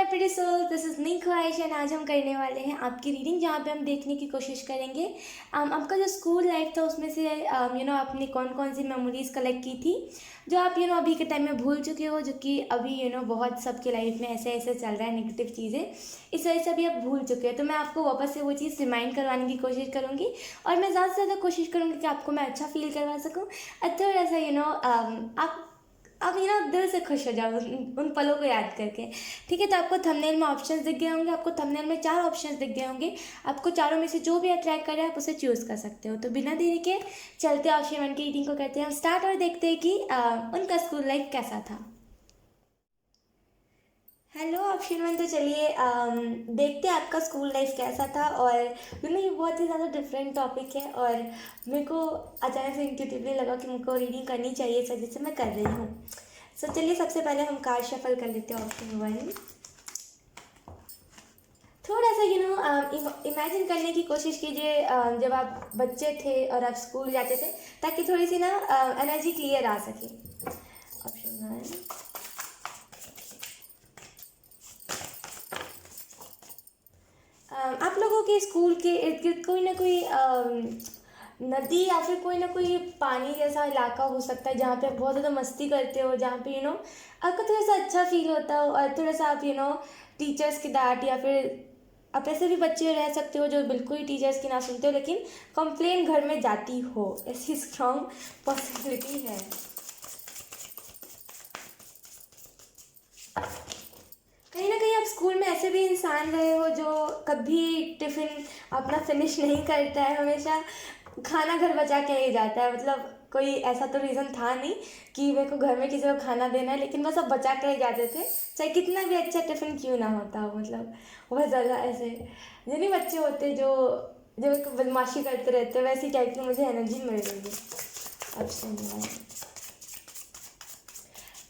Pretty soul, this is निको Ayesha and आज हम करने वाले हैं आपकी रीडिंग, जहाँ पे हम देखने की कोशिश करेंगे आपका जो स्कूल लाइफ था उसमें से आपने कौन कौन सी मेमोरीज़ कलेक्ट की थी जो आप अभी के टाइम में भूल चुके हो, जो कि अभी बहुत सबके लाइफ में ऐसे ऐसे चल रहा है नेगेटिव चीज़ें, इस वजह से अभी आप भूल चुके हो। तो मैं आपको वापस से वो चीज़ रिमाइंड करवाने की कोशिश करूँगी और मैं ज़्यादा से ज़्यादा कोशिश करूँगी कि आपको मैं अच्छा फील करवा सकूँ। थोड़ा सा आप दिल से खुश हो जाओ उन पलों को याद करके। ठीक है, तो आपको थंबनेल में ऑप्शंस दिख गए होंगे, आपको थंबनेल में 4 ऑप्शंस दिख गए होंगे। आपको चारों में से जो भी अट्रैक्ट करे आप उसे चूज़ कर सकते हो। तो बिना देरी के चलते ऑप्शन 1 की रीडिंग को करते हैं हम स्टार्ट और देखते हैं कि उनका स्कूल लाइफ कैसा था। हेलो ऑप्शन 1, तो चलिए देखते हैं आपका स्कूल लाइफ कैसा था। और ये बहुत ही ज़्यादा डिफरेंट टॉपिक है और मेरे को अचानक से इंट्यूटिवली लगा कि मुझको रीडिंग करनी चाहिए, इस वजह से मैं कर रही हूँ। सो चलिए सबसे पहले हम कार्ड शफल कर लेते हैं ऑप्शन 1। थोड़ा सा इमेजिन करने की कोशिश कीजिए जब आप बच्चे थे और आप स्कूल जाते थे, ताकि थोड़ी सी एनर्जी क्लियर आ सके। ऑप्शन 1, आप लोगों के स्कूल के इर्द गिर्द कोई ना कोई नदी या फिर कोई ना कोई पानी जैसा इलाका हो सकता है जहाँ पे आप बहुत ज़्यादा मस्ती करते हो, जहाँ पे आपको थोड़ा सा अच्छा फील होता हो और थोड़ा सा आप टीचर्स की डांट या फिर आप ऐसे भी बच्चे रह सकते हो जो बिल्कुल ही टीचर्स की ना सुनते हो लेकिन कंप्लेन घर में जाती हो, ऐसी स्ट्रॉन्ग पॉसिबिलिटी है। कहीं ना कहीं आप स्कूल में ऐसे भी इंसान रहे हो जो कभी टिफ़िन अपना फिनिश नहीं करता है, हमेशा खाना घर बचा के ही जाता है। मतलब कोई ऐसा तो रीज़न था नहीं कि मेरे को घर में किसी को खाना देना है, लेकिन बस सब बचा के ही जाते थे, चाहे कितना भी अच्छा टिफ़िन क्यों ना होता हो। मतलब बहुत ज़्यादा ऐसे जितने बच्चे होते जो जो एक बदमाशी करते रहते, वैसी टाइप की मुझे एनर्जी मिल रही है। ऑप्शन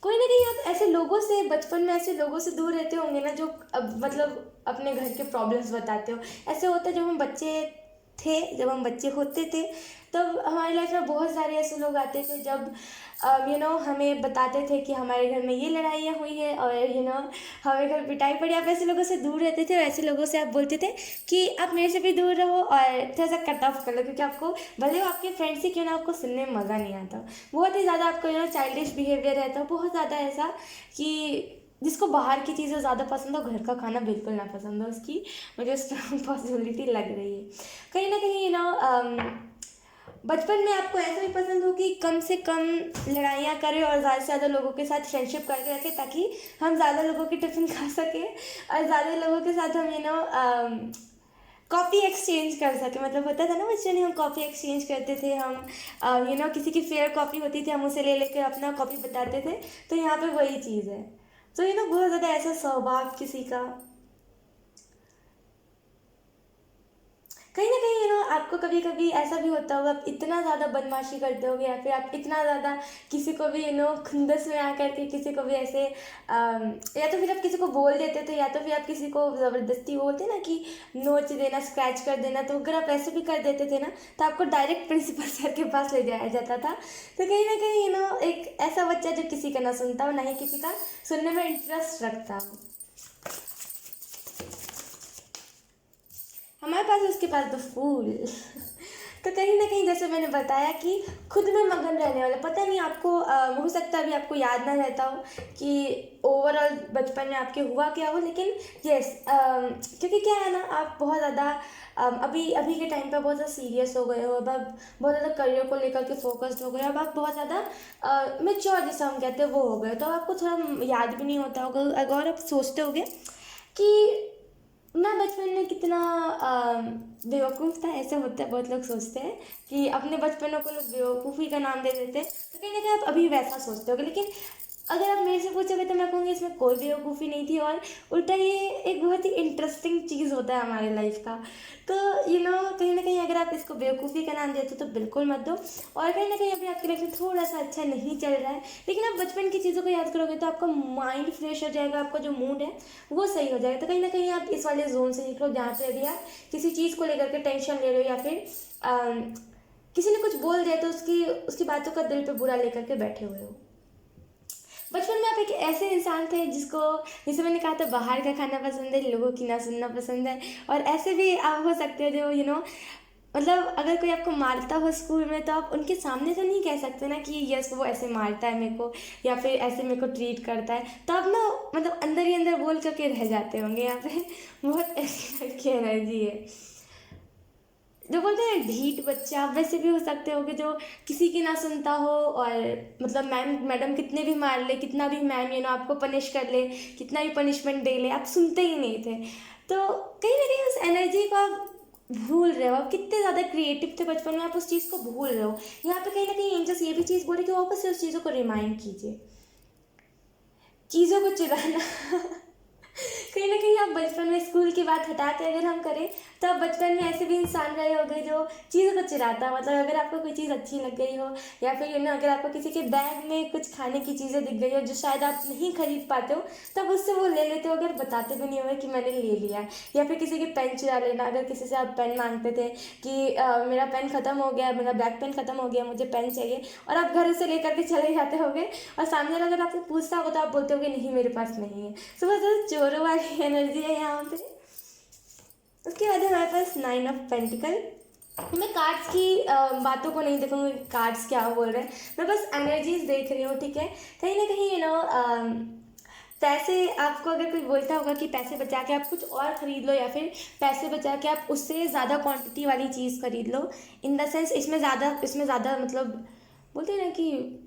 कोई ना कहीं आप ऐसे लोगों से बचपन में ऐसे लोगों से दूर रहते होंगे ना जो मतलब अपने घर के प्रॉब्लम्स बताते हो। ऐसे होता है जब हम बच्चे थे, जब हम बच्चे होते थे तब हमारी लाइफ में बहुत सारे ऐसे लोग आते थे जब हमें बताते थे कि हमारे घर में ये लड़ाइयाँ हुई है और हमें घर पिटाई पड़ी। आप ऐसे लोगों से दूर रहते थे और ऐसे लोगों से आप बोलते थे कि आप मेरे से भी दूर रहो और थोड़ा सा कट ऑफ कर लो, क्योंकि आपको भले वो आपके फ्रेंड्स ही क्यों ना, आपको सुनने में मज़ा नहीं आता। बहुत ही ज़्यादा आपको चाइल्डिश बिहेवियर रहता है, बहुत ज़्यादा ऐसा कि जिसको बाहर की चीज़ें ज़्यादा पसंद हो, घर का खाना बिल्कुल ना पसंद हो, उसकी मुझे स्ट्रॉन्ग पॉसिबिलिटी लग रही है। कहीं ना कहीं बचपन में आपको ऐसा भी पसंद हो कि कम से कम लड़ाइयाँ करें और ज़्यादा से ज़्यादा लोगों के साथ फ्रेंडशिप करके रखें, ताकि हम ज़्यादा लोगों की टिफ़िन खा सकें और ज़्यादा लोगों के साथ हम कॉपी एक्सचेंज कर सके। मतलब होता था ना बच्चों ने, हम कॉपी एक्सचेंज करते थे, हम किसी की फेयर कॉपी होती थी, हम उसे ले लेकर अपना कॉपी बताते थे। तो यहाँ पे वही चीज़ है। तो बहुत ज़्यादा ऐसा स्वभाव किसी का, कहीं ना कहीं आपको कभी कभी ऐसा भी होता होगा, आप इतना ज़्यादा बदमाशी करते होगे या फिर आप इतना ज़्यादा किसी को भी खुंदस में आकर के किसी को भी ऐसे या तो फिर आप किसी को बोल देते थे या तो फिर आप किसी को ज़बरदस्ती बोलते ना कि नोच देना, स्क्रैच कर देना। तो अगर आप ऐसे भी कर देते थे ना तो आपको डायरेक्ट प्रिंसिपल सर के पास ले जाया जाता था। तो कहीं ना कहीं एक ऐसा बच्चा जो किसी का ना सुनता हो, ना ही किसी का सुनने में इंटरेस्ट रखता हो। हमारे पास उसके पास द फूल तो कहीं ना कहीं जैसे मैंने बताया कि खुद में मगन रहने वाला। पता नहीं आपको हो सकता है अभी आपको याद ना रहता हो कि ओवरऑल बचपन में आपके हुआ क्या हो, लेकिन यस क्योंकि क्या है ना, आप बहुत ज़्यादा अभी अभी के टाइम पे बहुत ज़्यादा सीरियस हो गए हो, अब आप बहुत ज़्यादा करियर को लेकर के फोकस्ड हो गए, अब आप बहुत ज़्यादा मेच्योर जिसे हम कहते हैं वो हो गए। तो आपको थोड़ा याद भी नहीं होता होगा, अगर आप सोचते होगे कि मैं बचपन में कितना बेवकूफ़ था। ऐसे होता है, बहुत लोग सोचते हैं कि अपने बचपनों को लोग बेवकूफ़ी का नाम दे देते हैं। तो कहीं ना कहीं आप अभी वैसा सोचते होगे, लेकिन अगर आप मेरे से पूछोगे तो मैं कहूँगी इसमें कोई बेवकूफ़ी नहीं थी और उल्टा ये एक बहुत ही इंटरेस्टिंग चीज़ होता है हमारे लाइफ का। तो कहीं ना कहीं अगर आप इसको बेवकूफ़ी का नाम देते हो तो बिल्कुल मत दो। और कहीं ना कहीं अभी आपकी लाइफ में थोड़ा सा अच्छा नहीं चल रहा है, लेकिन आप बचपन की चीज़ों को याद करोगे तो आपका माइंड फ्रेश हो जाएगा, आपका जो मूड है वो सही हो जाएगा। तो कहीं ना कहीं आप इस वाले जोन से निकलो जहाँ पे अभी आप किसी चीज़ को लेकर के टेंशन ले रहे हो या फिर किसी ने कुछ बोल दिया तो उसकी उसकी बातों का दिल पे बुरा लेकर के बैठे हुए हो। बचपन में आप एक ऐसे इंसान थे जिसको, जैसे मैंने कहा था, बाहर का खाना पसंद है, लोगों की ना सुनना पसंद है, और ऐसे भी आप हो सकते हो जो मतलब अगर कोई आपको मारता हो स्कूल में तो आप उनके सामने तो नहीं कह सकते ना कि यस वो ऐसे मारता है मेरे को, या फिर ऐसे मेरे को ट्रीट करता है, तो आप ना मतलब अंदर ही अंदर बोल करके रह जाते होंगे यहाँ पे। बहुत ऐसी टाइप की एनर्जी है, जो बोलते हैं ढीठ बच्चा, आप वैसे भी हो सकते हो कि जो किसी की ना सुनता हो, और मतलब मैम मैडम कितने भी मार ले, कितना भी मैम आपको पनिश कर ले, कितना भी पनिशमेंट दे ले, आप सुनते ही नहीं थे। तो कहीं ना कहीं उस एनर्जी को आप भूल रहे हो, आप कितने ज़्यादा क्रिएटिव थे बचपन में, आप उस चीज़ को भूल रहे हो। यहाँ पे कहीं ना कहीं एंजल्स ये भी चीज़ बोल रहे कि वापस से उस चीज़ों को रिमाइंड कीजिए, चीज़ों को चुराना। कहीं ना कहीं आप बचपन में, स्कूल की बात हटा के अगर हम करें, तो आप बचपन में ऐसे भी इंसान रहे होंगे जो चीज़ों को चुराता, मतलब अगर आपको कोई चीज़ अच्छी लग गई हो, या फिर अगर आपको किसी के बैग में कुछ खाने की चीज़ें दिख गई हो जो शायद आप नहीं खरीद पाते हो, तब उससे वो ले लेते हो, अगर बताते भी नहीं होगे कि मैंने ले लिया। या फिर किसी के पेन चुरा लेना, अगर किसी से आप पेन मांगते थे कि मेरा पेन ख़त्म हो गया, मेरा ब्लैक पेन ख़त्म हो गया, मुझे पेन चाहिए, और आप घर से लेकर के चले जाते होगे, और सामने वाला अगर आपसे पूछता होगा तो आप बोलते होगे नहीं मेरे पास नहीं है। सो बस चोरों वाली एनर्जी है यहाँ पे। उसके बाद है हमारे पास 9 ऑफ पेंटिकल। मैं कार्ड्स की बातों को नहीं देखूँगी, कार्ड्स क्या बोल रहे हैं, मैं बस एनर्जीज देख रही हूँ, ठीक है। कहीं ना कहीं पैसे, आपको अगर कोई बोलता होगा कि पैसे बचा के आप कुछ और ख़रीद लो, या फिर पैसे बचा के आप उससे ज़्यादा क्वांटिटी वाली चीज़ खरीद लो, इन द सेंस इसमें ज़्यादा मतलब बोलते हैं ना कि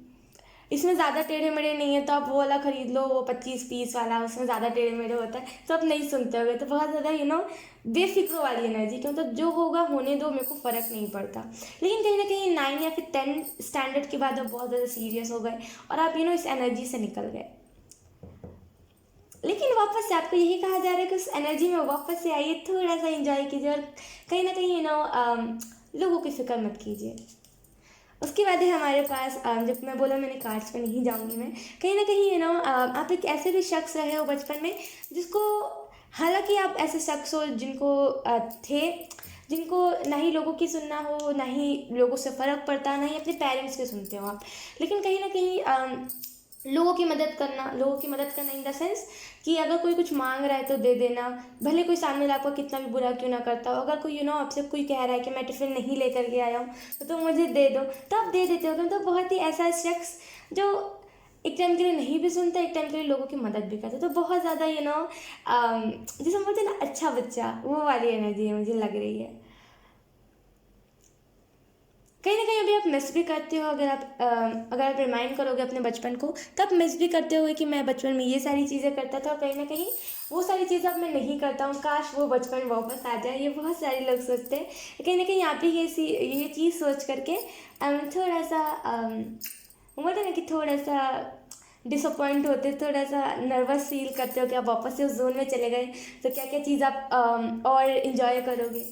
इसमें ज़्यादा टेढ़े मेढ़े नहीं है, तो आप वो वाला ख़रीद लो, वो 25 पीस वाला, उसमें ज़्यादा टेढ़े मेढ़े होता है, तो आप नहीं सुनते होगे। तो बहुत ज़्यादा बेफिक्र वाली एनर्जी, क्यों, तो जो होगा होने दो, मेरे को फ़र्क नहीं पड़ता। लेकिन कहीं ना कहीं 9 या फिर 10 स्टैंडर्ड के बाद आप बहुत ज़्यादा सीरियस हो गए, और आप इस एनर्जी से निकल गए। लेकिन वापस से आपको यही कहा जा रहा है कि उस एनर्जी में वापस से आइए, थोड़ा सा इंजॉय कीजिए, और कहीं ना कहीं लोगों की फिक्र मत कीजिए। उसके बाद है हमारे पास, जब मैं बोला मैंने कार्ड्स पे नहीं जाऊंगी मैं, कहीं ना कहीं आप एक ऐसे भी शख्स रहे हो बचपन में जिसको, हालांकि आप ऐसे शख्स हो जिनको थे, जिनको ना ही लोगों की सुनना हो, ना ही लोगों से फ़र्क पड़ता, ना ही अपने पेरेंट्स के सुनते हो आप, लेकिन कहीं ना कहीं लोगों की मदद करना इन द सेंस कि अगर कोई कुछ मांग रहा है तो दे देना, भले कोई सामने वाला आपका कितना भी बुरा क्यों ना करता हो। अगर कोई आपसे कोई कह रहा है कि मैं टिफ़िन नहीं लेकर के आया हूँ तो तुम मुझे दे दो, तो आप दे देते हो। तो बहुत ही ऐसा शख्स जो एक टाइम के लिए नहीं भी सुनता, एक टाइम के लिए लोगों की मदद भी करता, तो बहुत ज़्यादा जिसे हम बोलते हैं ना अच्छा बच्चा, वो वाली एनर्जी मुझे लग रही है। कहीं ना कहीं अभी आप मिस भी करते हो, अगर आप रिमाइंड करोगे अपने बचपन को, तब मिस भी करते हो कि मैं बचपन में ये सारी चीज़ें करता था, और कहीं ना कहीं वो सारी चीज़ें अब मैं नहीं करता हूँ, काश वो बचपन वापस आ जाए। ये बहुत सारे लोग सोचते हैं। कहीं ना कहीं आप भी ये चीज़ सोच करके थोड़ा सा बोलते हैं ना कि थोड़ा सा डिसअपॉइंट होते, थोड़ा सा नर्वस फील करते हो कि आप वापस से उस जोन में चले गए, तो क्या क्या चीज़ आप और इन्जॉय करोगे।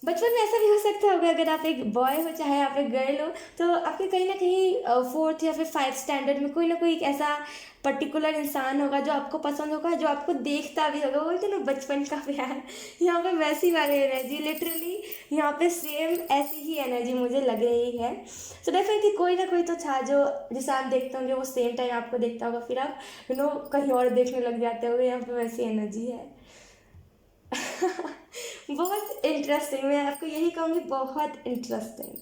बचपन में ऐसा भी हो सकता होगा, अगर आप एक बॉय हो चाहे आप एक गर्ल हो, तो आपके कहीं ना कहीं 4th या फिर 5th स्टैंडर्ड में कोई ना कोई एक ऐसा पर्टिकुलर इंसान होगा जो आपको पसंद होगा, जो आपको देखता भी होगा। बोलते ना बचपन का प्यार, यहाँ पे वैसी वाली एनर्जी, लिटरली यहाँ पे सेम ऐसी ही एनर्जी मुझे लग रही है। सो डेफिनेटली कोई ना कोई तो था जो, जिसे आप देखते होंगे वो सेम टाइम आपको देखता होगा, फिर आप कहीं और देखने लग जाते होंगे। यहाँ पे वैसी एनर्जी है। बहुत इंटरेस्टिंग, मैं आपको यही कहूँगी, बहुत इंटरेस्टिंग।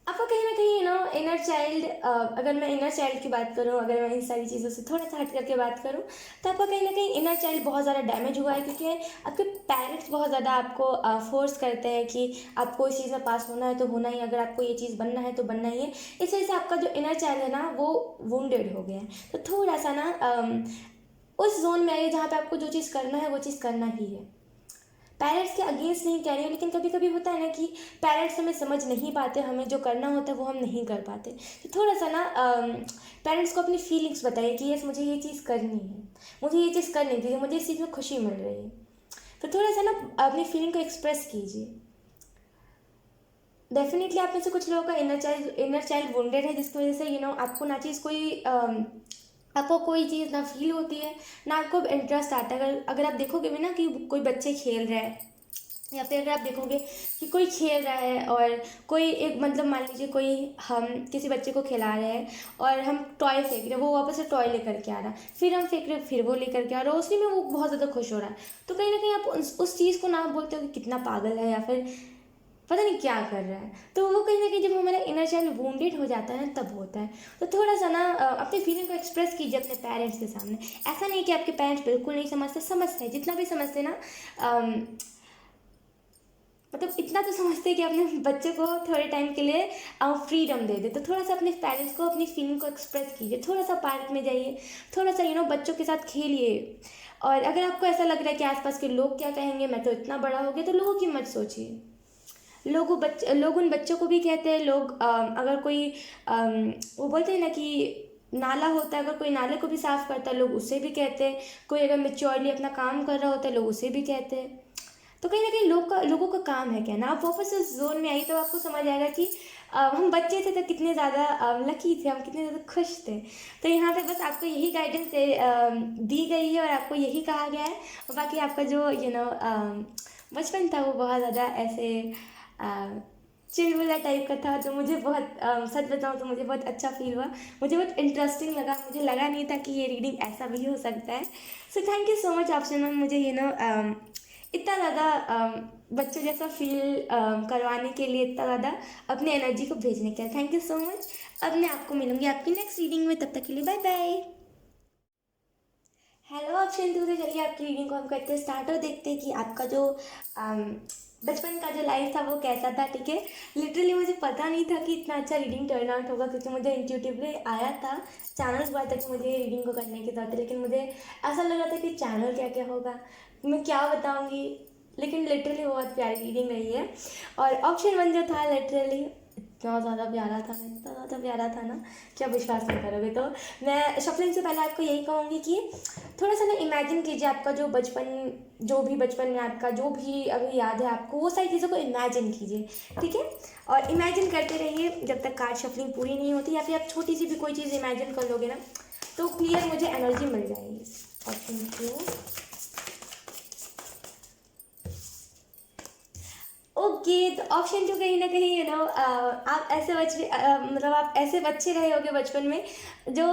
आपको कहीं ना कहीं इनर चाइल्ड, अगर मैं इनर चाइल्ड की बात करूँ, अगर मैं इन सारी चीज़ों से थोड़ा सा हट करके बात करूँ, तो आपका कहीं ना कहीं इनर चाइल्ड बहुत ज़्यादा डैमेज हुआ है, क्योंकि आपके पेरेंट्स बहुत ज़्यादा आपको फोर्स करते हैं कि आपको इस चीज़ में पास होना है तो होना ही, अगर आपको ये चीज़ बनना है तो बनना ही है। इस वजह से आपका जो इनर चाइल्ड है ना, वो वुंडेड हो गया है। तो थोड़ा सा उस जोन में आइए जहाँ पे आपको जो चीज़ करना है वो चीज़ करना ही है। पेरेंट्स के अगेंस्ट नहीं कह रही हूँ, लेकिन कभी कभी होता है ना कि पेरेंट्स हमें समझ नहीं पाते, हमें जो करना होता है वो हम नहीं कर पाते। तो थोड़ा सा पेरेंट्स को अपनी फीलिंग्स बताइए कि यस मुझे ये चीज़ करनी है, मुझे ये चीज़ करनी थी, मुझे इस चीज़ में खुशी मिल रही है। तो थोड़ा सा अपनी फीलिंग को एक्सप्रेस कीजिए। डेफिनेटली आप में से कुछ लोगों का इनर चाइल्ड वुंडेड है, जिसकी वजह से आपको ना चीज़ कोई आपको कोई चीज़ ना फील होती है, ना आपको इंटरेस्ट आता है। अगर आप देखोगे भी ना कि कोई बच्चे खेल रहे हैं, या फिर अगर आप देखोगे कि कोई खेल रहा है और कोई एक मतलब मान लीजिए कोई हम किसी बच्चे को खिला रहे हैं और हम टॉय फेंक रहे हैं, वो वापस से टॉय लेकर के आ रहा है, फिर हम फेंक रहे हैं, फिर वो लेकर के आ रहा है, उसी में वो बहुत ज़्यादा खुश हो रहा है। तो कहीं ना कहीं आप उस चीज़ को ना बोलते हो कि कितना पागल है या फिर पता नहीं क्या कर रहा है, तो वो कहीं ना कहीं जब हमारा इनर चाइल्ड वुंडेड हो जाता है ना, तब होता है। तो थोड़ा सा ना अपने फीलिंग को एक्सप्रेस कीजिए अपने पेरेंट्स के सामने। ऐसा नहीं कि आपके पेरेंट्स बिल्कुल नहीं समझते, समझते हैं, जितना भी समझते ना, मतलब इतना तो समझते हैं कि अपने बच्चे को थोड़े टाइम के लिए फ्रीडम दे दे। तो थोड़ा सा अपने पेरेंट्स को अपनी फीलिंग को एक्सप्रेस कीजिए, थोड़ा सा पार्क में जाइए, थोड़ा सा बच्चों के साथ खेलिए। और अगर आपको ऐसा लग रहा है कि आसपास के लोग क्या कहेंगे, मैं तो इतना बड़ा हो गया, तो लोगों की मत सोचिए। लोग उन बच्चों को भी कहते हैं, लोग अगर कोई वो बोलते हैं ना कि नाला होता है, अगर कोई नाले को भी साफ करता है, लोग उसे भी कहते हैं। कोई अगर मेच्योरली अपना काम कर रहा होता है, लोग उसे भी कहते हैं। तो कहीं ना कहीं लोगों का काम है कहना। आप वापस उस जोन में आई तो आपको समझ आएगा कि हम बच्चे थे तो कितने ज़्यादा लकी थे, हम कितने ज़्यादा खुश थे। तो यहाँ पे बस आपको यही गाइडेंस दी गई है और आपको यही कहा गया है। और बाकी आपका जो बचपन था वो बहुत ज़्यादा ऐसे चिलविला टाइप का था, जो मुझे बहुत सच बताऊँ तो मुझे बहुत अच्छा फील हुआ, मुझे बहुत इंटरेस्टिंग लगा। मुझे लगा नहीं था कि ये रीडिंग ऐसा भी हो सकता है। So thank you so much option ma'am, मुझे इतना ज़्यादा बच्चों जैसा फील करवाने के लिए, इतना ज़्यादा अपनी एनर्जी को भेजने के लिए थैंक यू सो मच। अब मैं आपको मिलूंगी आपकी नेक्स्ट रीडिंग में, तब तक के लिए bye bye. Hello option two, तो चलिए आपकी रीडिंग को हम करते स्टार्ट और देखते हैं कि आपका जो बचपन का जो लाइफ था वो कैसा था। ठीक है, लिटरली मुझे पता नहीं था कि इतना अच्छा रीडिंग टर्न आउट होगा, क्योंकि मुझे इंट्यूटिवली आया था, चैनल हुआ था कि मुझे रीडिंग को करने की जरूरत है, लेकिन मुझे ऐसा लगा था कि चैनल क्या क्या होगा, मैं क्या बताऊँगी। लेकिन लिटरली बहुत प्यारी रीडिंग रही है। और ऑप्शन वन जो था लिटरली इतना ज़्यादा प्यारा था ना, इतना ज़्यादा प्यारा था ना कि आप विश्वास नहीं करोगे। तो मैं शफलिंग से पहले आपको यही कहूँगी कि थोड़ा सा ना इमेजिन कीजिए आपका जो बचपन, जो भी बचपन में आपका जो भी अभी याद है आपको, वो सारी चीज़ों को इमेजिन कीजिए। ठीक है, और इमेजिन करते रहिए जब तक कार्ड शफलिंग पूरी नहीं होती, या फिर आप छोटी सी भी कोई चीज़ इमेजिन कर लोगे ना, तो क्लियर मुझे एनर्जी मिल जाएगी। Option two, okay. तो ऑप्शन टू कहीं ना कहीं आप ऐसे बच्चे मतलब आप ऐसे बच्चे रहे होगे बचपन में जो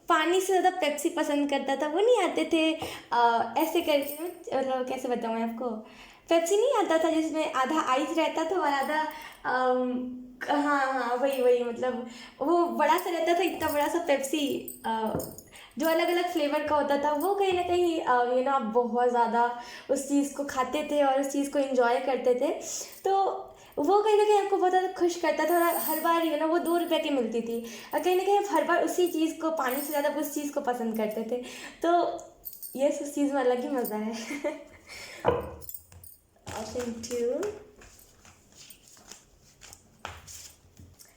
पानी से ज़्यादा पेप्सी पसंद करता था। वो नहीं आते थे ऐसे करके, मतलब कैसे बताऊँ मैं आपको, पेप्सी नहीं आता था जिसमें आधा आइस रहता था और आधा हाँ हाँ वही वही, मतलब वो बड़ा सा रहता था, इतना बड़ा सा पेप्सी जो अलग अलग फ्लेवर का होता था। वो कहीं ना कहीं आप बहुत ज़्यादा उस चीज़ को खाते थे और उस चीज़ को इंजॉय करते थे। तो वो कहीं ना कहीं आपको बहुत ज़्यादा खुश करता था, और हर बार वो 2 रुपए की मिलती थी, और कहीं ना कहीं आप हर बार उसी चीज़ को, पानी से ज़्यादा उस चीज़ को पसंद करते थे। तो ये उस चीज़ में अलग ही मज़ा है। ऑप्शन टू,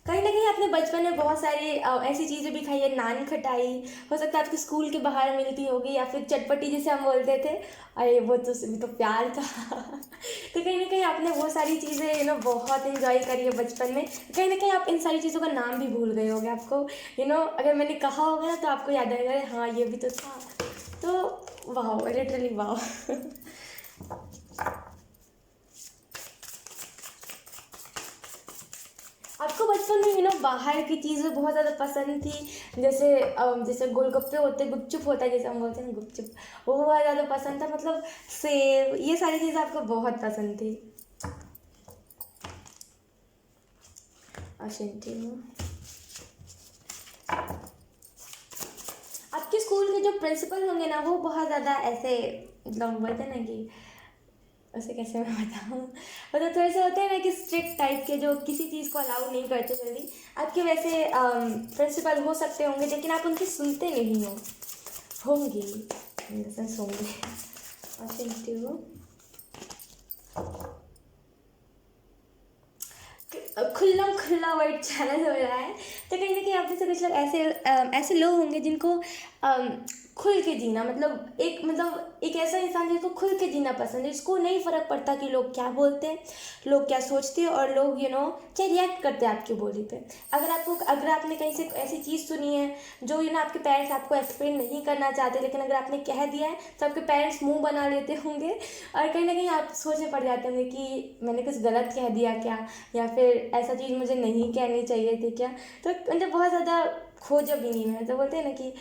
कहीं ना कहीं आपने बचपन में बहुत सारी ऐसी चीज़ें भी खाई है, नान खटाई, हो सकता है आपके स्कूल के बाहर मिलती होगी, या फिर चटपटी जिसे हम बोलते थे। अरे वो तो प्यार था। तो कहीं ना कहीं आपने वो सारी चीज़ें बहुत इंजॉय करी है बचपन में। कहीं ना कहीं आप इन सारी चीज़ों का नाम भी भूल गए होगे। आपको अगर मैंने कहा होगा ना, तो आपको याद आएगा, अरे हाँ ये भी तो था। तो वाह, लिटरली वाह। आपको बचपन में बाहर की चीज़ें बहुत ज़्यादा पसंद थी, जैसे गोलगप्पे होते, गुपचुप होता है जैसे हम बोलते हैं गुपचुप, वो बहुत ज़्यादा पसंद था, मतलब सेब, ये सारी चीज़ें आपको बहुत पसंद थी। अशिंटी, आपके स्कूल के जो प्रिंसिपल होंगे ना, वो बहुत ज़्यादा ऐसे, मतलब बोलते हैं ना कि, उसे कैसे मैं बताऊँ, मतलब थोड़े से होते हैं ना कि स्ट्रिक्ट टाइप के, जो किसी चीज़ को अलाउ नहीं करते जल्दी। आपके वैसे प्रिंसिपल हो सकते होंगे, लेकिन आप उनकी सुनते नहीं हो होंगे, इन द सेंस होंगे। और थैंक यू। खुला खुला वर्ड चैनल हो रहा है, तो कहीं ना कहीं आप में से कुछ लोग ऐसे लोग होंगे जिनको अम, खुल के जीना, मतलब एक ऐसा इंसान जिसको खुल के जीना पसंद है, जिसको नहीं फ़र्क पड़ता कि लोग क्या बोलते हैं, लोग क्या सोचते हैं, और लोग क्या रिएक्ट करते हैं आपकी बोली पे। अगर आपने कहीं से ऐसी चीज़ सुनी है जो आपके पेरेंट्स आपको एक्सप्लेन नहीं करना चाहते, लेकिन अगर आपने कह दिया है तो आपके पेरेंट्स मुंह बना लेते होंगे, और कहीं ना कहीं आप सोचने पड़ जाते होंगे कि मैंने कुछ गलत कह दिया क्या, या फिर ऐसा चीज़ मुझे नहीं कहनी चाहिए थी क्या। तो मतलब बहुत ज़्यादा खोजबीनी में, तो बोलते हैं ना कि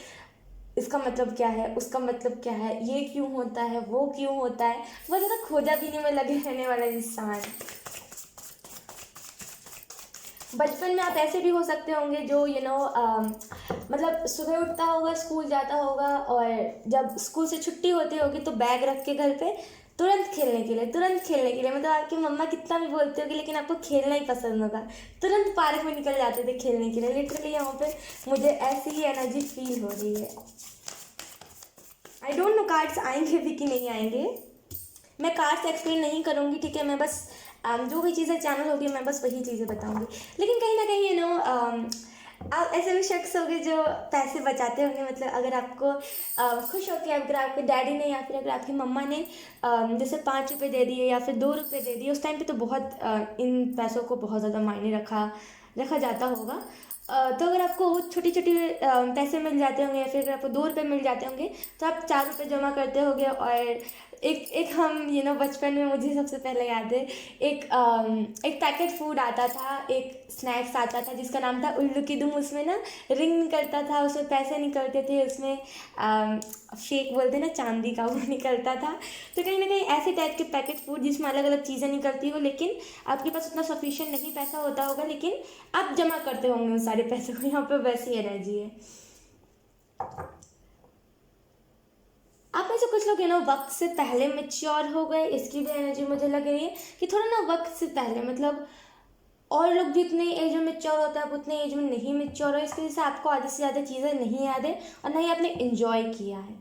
इसका मतलब क्या है, उसका मतलब क्या है, ये क्यों होता है, वो क्यों होता है, बहुत ज़्यादा खोजाबीनी में लगे रहने वाला इंसान। बचपन में आप ऐसे भी हो सकते होंगे जो मतलब सुबह उठता होगा, स्कूल जाता होगा, और जब स्कूल से छुट्टी होती होगी तो बैग रख के घर पे तुरंत खेलने के लिए, मतलब आपकी मम्मा कितना भी बोलती होगी लेकिन आपको खेलना ही पसंद होगा, तुरंत पार्क में निकल जाते थे खेलने के लिए। लिटरली यहाँ पे मुझे ऐसी ही एनर्जी फील हो रही है। आई डोंट नो कार्ड्स आएंगे भी कि नहीं आएंगे, मैं कार्ड्स एक्सप्लेन नहीं करूँगी, ठीक है। मैं बस जो भी चीज़ें चैनल होगी मैं बस वही चीज़ें बताऊँगी। लेकिन कहीं ना कहीं आप ऐसे भी शख्स होंगे जो पैसे बचाते होंगे, मतलब अगर आपको खुश होकर, अगर आपके डैडी ने या फिर अगर आपकी मम्मा ने जैसे 5 रुपये दे दिए या फिर 2 रुपये दे दिए, उस टाइम पे तो बहुत इन पैसों को बहुत ज़्यादा मायने रखा जाता होगा। तो अगर आपको वो छोटी छोटी पैसे मिल जाते होंगे, या फिर अगर आपको 2 रुपये मिल जाते होंगे, तो आप 4 रुपये जमा करते होंगे। और एक एक हम बचपन में, मुझे सबसे पहले याद है, एक पैकेट फूड आता था, एक स्नैक्स आता था जिसका नाम था उल्लू की दुम। उसमें ना रिंग निकलता था, उसमें पैसे निकलते थे, उसमें शेक बोलते ना, चांदी का, वो निकलता था। तो कहीं ना कहीं ऐसे टाइप के पैकेट फूड जिसमें अलग अलग चीज़ें निकलती हो, लेकिन आपके पास उतना सफिशिएंट नहीं पैसा होता होगा, लेकिन आप जमा करते होंगे उन सारे पैसों को। यहाँ पे वैसी एनर्जी है। आप में से कुछ लोग वक्त से पहले मेच्योर हो गए, इसकी भी एनर्जी मुझे लग रही है कि थोड़ा ना वक्त से पहले, मतलब और लोग जितने एज में मेच्योर होता है आप उतने एज में नहीं मेच्योर हो, इसकी वजह से आपको आधे से ज़्यादा चीज़ें नहीं याद है और ना ही आपने इंजॉय किया है।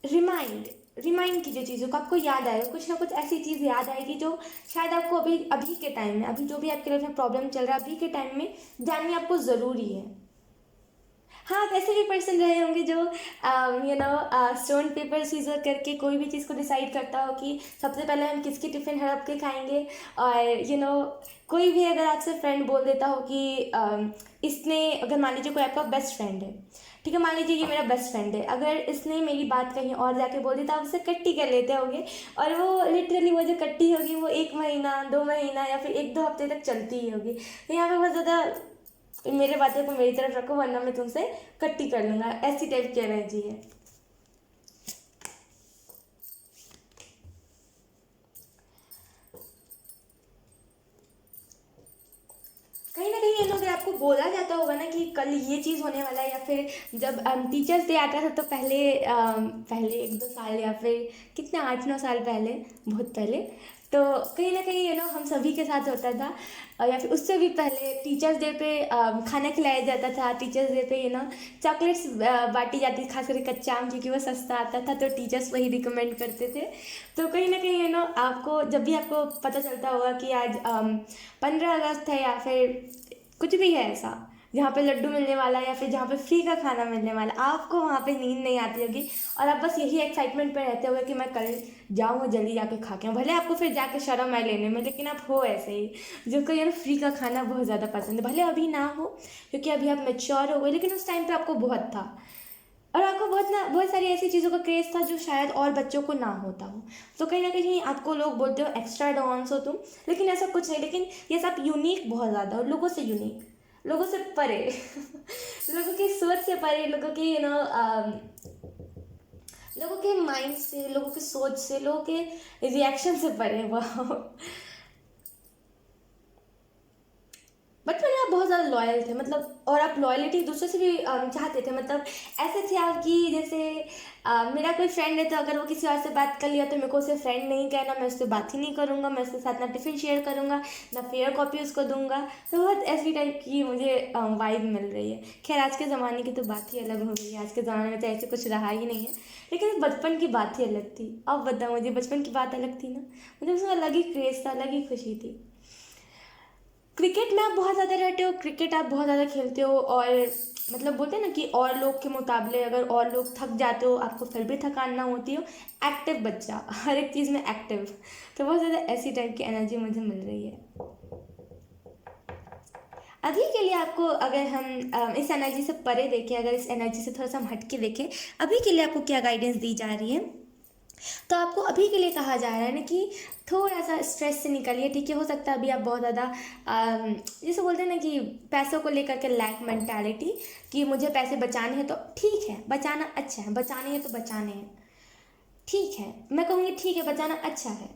रिमाइंड रिमाइंड कीजिए चीज़ों को, आपको याद आएगा, कुछ ना कुछ ऐसी चीज़ याद आएगी जो शायद आपको अभी अभी के टाइम में, अभी जो भी आपके लाइफ में प्रॉब्लम चल रहा है अभी के टाइम में जाननी आपको ज़रूरी है। हाँ, आप ऐसे भी पर्सन रहे होंगे जो स्टोन पेपर सीजर करके कोई भी चीज़ को डिसाइड करता हो कि सबसे पहले हम किसकी टिफ़िन हड़प के खाएंगे। और कोई भी अगर आपसे फ्रेंड बोल देता हो कि इसने, अगर मान लीजिए कोई आपका बेस्ट फ्रेंड है, ठीक है, मान लीजिए ये मेरा बेस्ट फ्रेंड है, अगर इसने मेरी बात कहीं और जाके बोल दी तो आप उससे कट्टी कर लेते होगे, और वो लिटरली वो जो कट्टी होगी वो 1 महीना 2 महीना या फिर 1-2 हफ्ते तक चलती ही होगी। तो यहाँ पे बहुत ज़्यादा मेरे बातें को मेरी तरफ रखो, वरना मैं तुमसे कट्टी कर लूँगा, ऐसी टाइप की एनर्जी है। कहीं ना कहीं अगर आपको बोला जाता होगा ना कि कल ये चीज़ होने वाला है, या फिर जब टीचर्स डे आता था तो पहले 1-2 साल या फिर कितने 8-9 साल पहले, बहुत पहले, तो कहीं ना कहीं हम सभी के साथ होता था। या फिर उससे भी पहले टीचर्स डे पे खाना खिलाया जाता था, टीचर्स डे पे चॉकलेट्स बांटी जाती थी, खास करके कच्चा आम, क्योंकि वो सस्ता आता था तो टीचर्स वही रिकमेंड करते थे। तो कहीं ना कहीं आपको जब भी आपको पता चलता होगा कि आज 15 अगस्त है, या फिर कुछ भी है ऐसा जहाँ पे लड्डू मिलने वाला है, या फिर जहाँ पे फ्री का खाना मिलने वाला है, आपको वहाँ पे नींद नहीं आती होगी और आप बस यही एक्साइटमेंट पे रहते होगे कि मैं कल जाऊँ और जल्दी जाके खा के आऊँ। भले आपको फिर जाके शर्म आए लेने में, लेकिन आप हो ऐसे ही जिसको फ्री का खाना बहुत ज़्यादा पसंद है। भले अभी ना हो क्योंकि अभी आप मेच्योर हो गए, लेकिन उस टाइम पर आपको बहुत था, और आपको बहुत सारी ऐसी चीज़ों का क्रेज़ था जो शायद और बच्चों को ना होता हो। तो कहीं ना कहीं आपको लोग बोलते हो एक्स्ट्रा एडवांस हो तुम, लेकिन ऐसा कुछ नहीं। लेकिन ये सब यूनिक बहुत ज़्यादा हो, लोगों से यूनिक, लोगों से परे लोगों की सोच से परे, लोगों की लोगों के माइंड से, लोगों की सोच से, लोगों के रिएक्शन से परे। वाह। बचपन में आप बहुत ज़्यादा लॉयल थे, मतलब, और आप लॉयलिटी दूसरे से भी चाहते थे, मतलब ऐसे थे आप कि जैसे मेरा कोई फ्रेंड है तो अगर वो किसी और से बात कर लिया तो मेरे को उसे फ्रेंड नहीं कहना, मैं उससे बात ही नहीं करूँगा, मैं उसके साथ ना टिफ़िन शेयर करूँगा, ना फेयर कॉपी उसको दूंगा। तो बहुत ऐसी टाइप की मुझे वाइब मिल रही है। खैर आज के ज़माने की तो बात ही अलग हो गई है, आज के ज़माने में तो ऐसे कुछ रहा ही नहीं है, लेकिन बचपन की बात ही अलग थी। अब बताओ, मुझे बचपन की बात अलग थी ना, मुझे उसमें अलग ही क्रेज़ था, अलग ही खुशी थी। क्रिकेट में आप बहुत ज़्यादा रहते हो, क्रिकेट आप बहुत ज़्यादा खेलते हो, और मतलब बोलते हैं ना कि और लोग के मुकाबले अगर और लोग थक जाते हो, आपको फिर भी थकान ना होती हो। एक्टिव बच्चा, हर एक चीज़ में एक्टिव। तो बहुत ज़्यादा ऐसी टाइप की एनर्जी मुझे मिल रही है अभी के लिए। आपको अगर हम इस एनर्जी से परे देखें, अगर इस एनर्जी से थोड़ा सा हम हट के देखें, अभी के लिए आपको क्या गाइडेंस दी जा रही है, तो आपको अभी के लिए कहा जा रहा है ना कि थोड़ा सा स्ट्रेस से निकलिए। ठीक है, हो सकता है अभी आप बहुत ज़्यादा जैसे बोलते हैं ना कि पैसों को लेकर के लैक मेंटालिटी, कि मुझे पैसे बचाने हैं, तो ठीक है बचाना अच्छा है, बचाने हैं तो बचाने हैं, ठीक है, मैं कहूँगी ठीक है बचाना अच्छा है।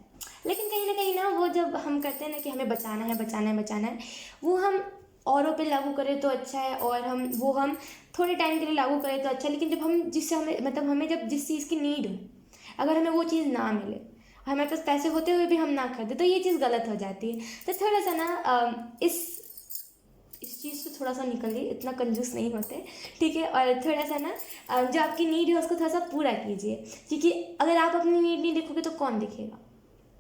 लेकिन कहीं ना कहीं ना वो जब हम करते हैं ना कि हमें बचाना है बचाना है बचाना है, वो हम औरों पे लागू करें तो अच्छा है, और हम थोड़े टाइम के लिए लागू करें तो अच्छा है। लेकिन जब हम जिससे हमें मतलब हमें जब जिस चीज़ की नीड हो, अगर हमें वो चीज़ ना मिले, हमारे पास पैसे होते हुए भी हम ना खरीदें, तो ये चीज़ गलत हो जाती है। तो थोड़ा सा ना इस चीज़ से थोड़ा सा निकलिए, इतना कंजूस नहीं होते। ठीक है, और थोड़ा सा ना जो आपकी नीड है उसको थोड़ा सा पूरा कीजिए, क्योंकि अगर आप अपनी नीड नहीं देखोगे तो कौन देखेगा,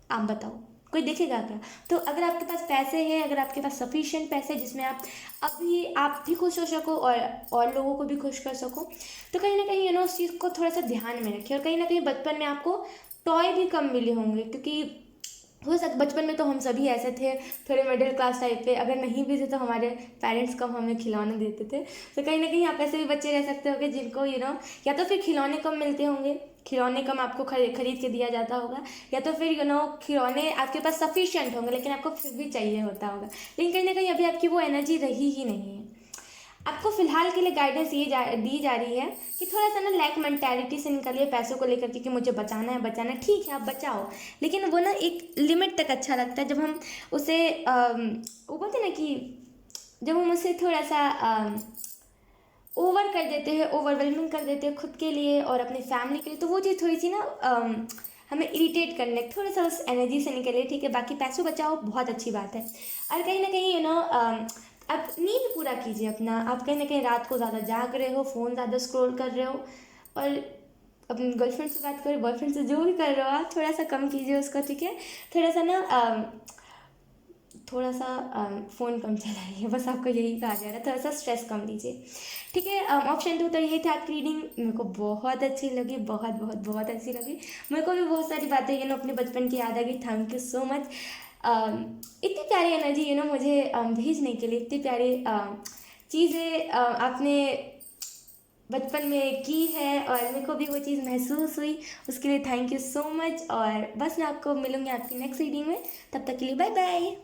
आप बताओ, कोई देखेगा क्या? तो अगर आपके पास पैसे हैं, अगर आपके पास सफिशिएंट पैसे जिसमें आप अभी आप भी खुश हो सको और लोगों को भी खुश कर सको, तो कहीं ना कहीं उस चीज़ को थोड़ा सा ध्यान में रखिए। और कहीं ना कहीं बचपन में आपको टॉय भी कम मिले होंगे, क्योंकि हो सकता बचपन में तो हम सभी ऐसे थे, थोड़े मिडिल क्लास टाइप पे, अगर नहीं भी थे तो हमारे पेरेंट्स कम हमें खिलौने देते थे। तो कहीं ना कहीं आप ऐसे भी बच्चे रह सकते होंगे जिनको या तो फिर खिलौने कम मिलते होंगे, खिलौने कम आपको खरीद के दिया जाता होगा, या तो फिर खिलौने आपके पास सफिशिएंट होंगे लेकिन आपको फिर भी चाहिए होता होगा। लेकिन कहीं ना कहीं अभी आपकी वो एनर्जी रही ही नहीं है। आपको फिलहाल के लिए गाइडेंस दी जा रही है कि थोड़ा सा ना लैक मेंटालिटी से निकलिए पैसों को लेकर के, कि मुझे बचाना है, ठीक है आप बचाओ, लेकिन वो ना एक लिमिट तक अच्छा लगता है, जब हम उसे वो बोलते हैं ना कि जब हम उसे थोड़ा सा ओवर कर देते हैं, ओवरवेलमिंग कर देते हैं खुद के लिए और अपनी फैमिली के लिए, तो वो चीज़ थोड़ी सी ना हमें इरिटेट करने लगे। थोड़ा सा उस एनर्जी से निकलिए। ठीक है, बाकी पैसों बचाओ बहुत अच्छी बात है, और कहीं ना कहीं आप नींद पूरा कीजिए अपना। आप कहीं ना कहीं रात को ज़्यादा जाग रहे हो, फ़ोन ज़्यादा स्क्रॉल कर रहे हो, और अपनी गर्लफ्रेंड से बात करो, बॉयफ्रेंड से, जो भी कर रहे हो आप, थोड़ा सा कम कीजिए उसको। ठीक है, थोड़ा सा ना थोड़ा सा फ़ोन कम चलाइए, बस आपको यही कहा जा रहा है, थोड़ा सा स्ट्रेस कम लीजिए। ठीक है, ऑप्शन 2 तो यही था आपकी रीडिंग, मेरे को बहुत अच्छी लगी, बहुत बहुत बहुत अच्छी लगी। मेरे को भी बहुत सारी बातें अपने बचपन की याद आ गई। थैंक यू सो मच इतनी प्यारी एनर्जी मुझे भेजने के लिए, इतनी प्यारी चीज़ें आपने बचपन में की है, और मेरे को भी वो चीज़ महसूस हुई, उसके लिए थैंक यू सो मच। और बस मैं आपको मिलूँगी आपकी नेक्स्ट रीडिंग में, तब तक के लिए बाय बाय।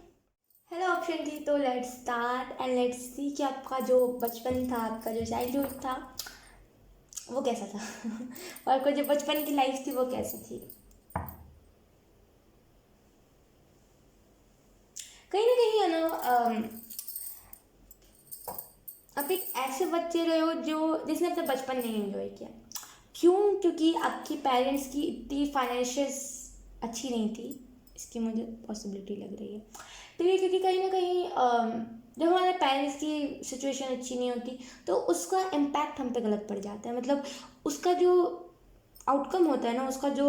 हेलो ऑप्शन थी, तो let's start and let's see कि आपका जो बचपन था, आपका जो चाइल्डहुड था वो कैसा था और आपका जो बचपन की लाइफ थी वो कैसी थी। कहीं ना कहीं आप एक ऐसे बच्चे रहे हो जो जिसने अपना बचपन नहीं एंजॉय किया। क्यों? क्योंकि आपकी पेरेंट्स की इतनी फाइनेंशियल अच्छी नहीं थी, इसकी मुझे पॉसिबिलिटी लग रही है। तो ये क्योंकि कहीं ना कहीं जब हमारे पेरेंट्स की सिचुएशन अच्छी नहीं होती तो उसका इम्पैक्ट हम पे गलत पड़ जाता है। मतलब उसका जो आउटकम होता है ना, उसका जो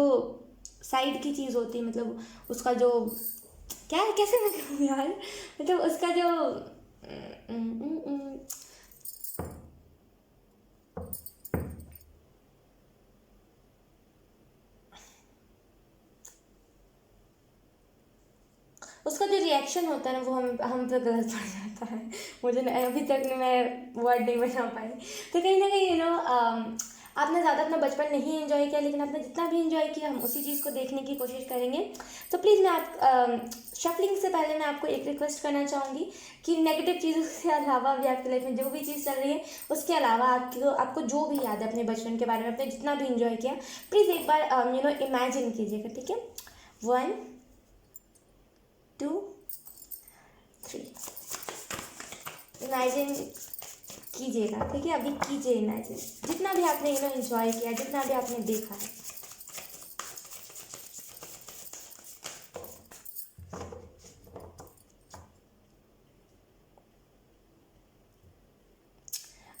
साइड की चीज़ होती है, मतलब उसका जो क्या है, कैसे मैं कहूँ यार, मतलब उसका जो उसका जो रिएक्शन होता है ना, वो हम पे गलत पड़ जाता है। मुझे अभी तक मैं वर्ड नहीं बना पाई। तो कहीं ना कहीं आपने ज़्यादा अपना बचपन नहीं एंजॉय किया, लेकिन आपने जितना भी एंजॉय किया हम उसी चीज़ को देखने की कोशिश करेंगे। तो प्लीज़ मैं आप शफलिंग से पहले मैं आपको एक रिक्वेस्ट करना चाहूँगी कि नेगेटिव चीज़ों से अलावा भी आपकी लाइफ में जो भी चीज़ चल रही है उसके अलावा आपको जो भी याद है अपने बचपन के बारे में, आपने जितना भी इंजॉय किया, प्लीज़ एक बार इमेजिन कीजिएगा। ठीक है, 1 2 3 इमेजिन कीजिएगा। ठीक है, अभी कीजिए इमेजिन, जितना भी आपने एंजॉय किया, जितना भी आपने देखा है।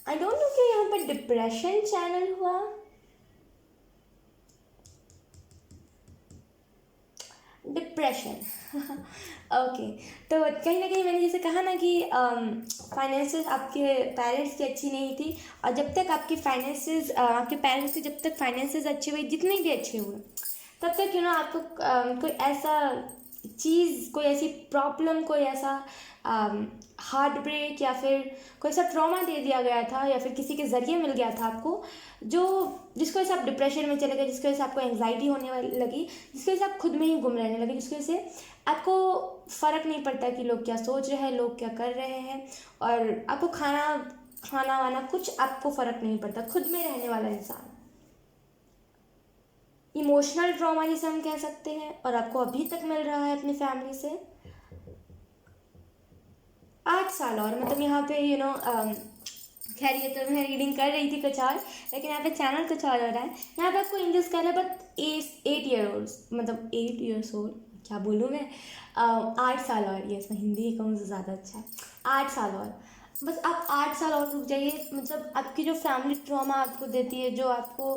आई डोंट नो कि यहाँ पर डिप्रेशन चैनल हुआ। Depression okay. तो कहीं ना कहीं मैंने जैसे कहा ना कि फाइनेंसेस आपके पेरेंट्स की अच्छी नहीं थी, और जब तक आपके फाइनेंसेस आपके पेरेंट्स के जब तक फाइनेंसेस अच्छे हुए, जितने भी अच्छे हुए, तब तक आपको कोई ऐसा चीज़, कोई ऐसी प्रॉब्लम, कोई ऐसा हार्ट ब्रेक या फिर कोई ऐसा ट्रॉमा दे दिया गया था, या फिर किसी के ज़रिए मिल गया था आपको, जो जिसकी वजह से आप डिप्रेशन में चले गए, जिसकी वजह से आपको एंग्जाइटी होने वाली लगी, जिसकी वजह से आप खुद में ही गुम रहने लगे, जिसकी वजह से आपको फ़र्क नहीं पड़ता कि लोग क्या सोच रहे हैं, लोग क्या कर रहे हैं, और आपको खाना वाना कुछ आपको फ़र्क नहीं पड़ता, खुद में रहने वाला इंसान। इमोशनल ट्रॉमा जिसे हम कह सकते हैं, और आपको अभी तक मिल रहा है अपनी फैमिली से। 8 साल और मतलब यहाँ पे खैर ये तो मैं रीडिंग कर रही थी कुछ और, लेकिन यहाँ पे चैनल कुछ और हो रहा है। यहाँ पे आपको इंग्लिश कर रहा है, बट 8 ईयर ओल्ड, मतलब 8 ईयर्स ओल्ड, क्या बोलूँ मैं, 8 साल और, यस मैं हिंदी ही कहूँ तो ज़्यादा अच्छा है, 8 साल और, बस आप 8 साल और रुक जाइए। मतलब आपकी जो फैमिली ट्रॉमा आपको देती है, जो आपको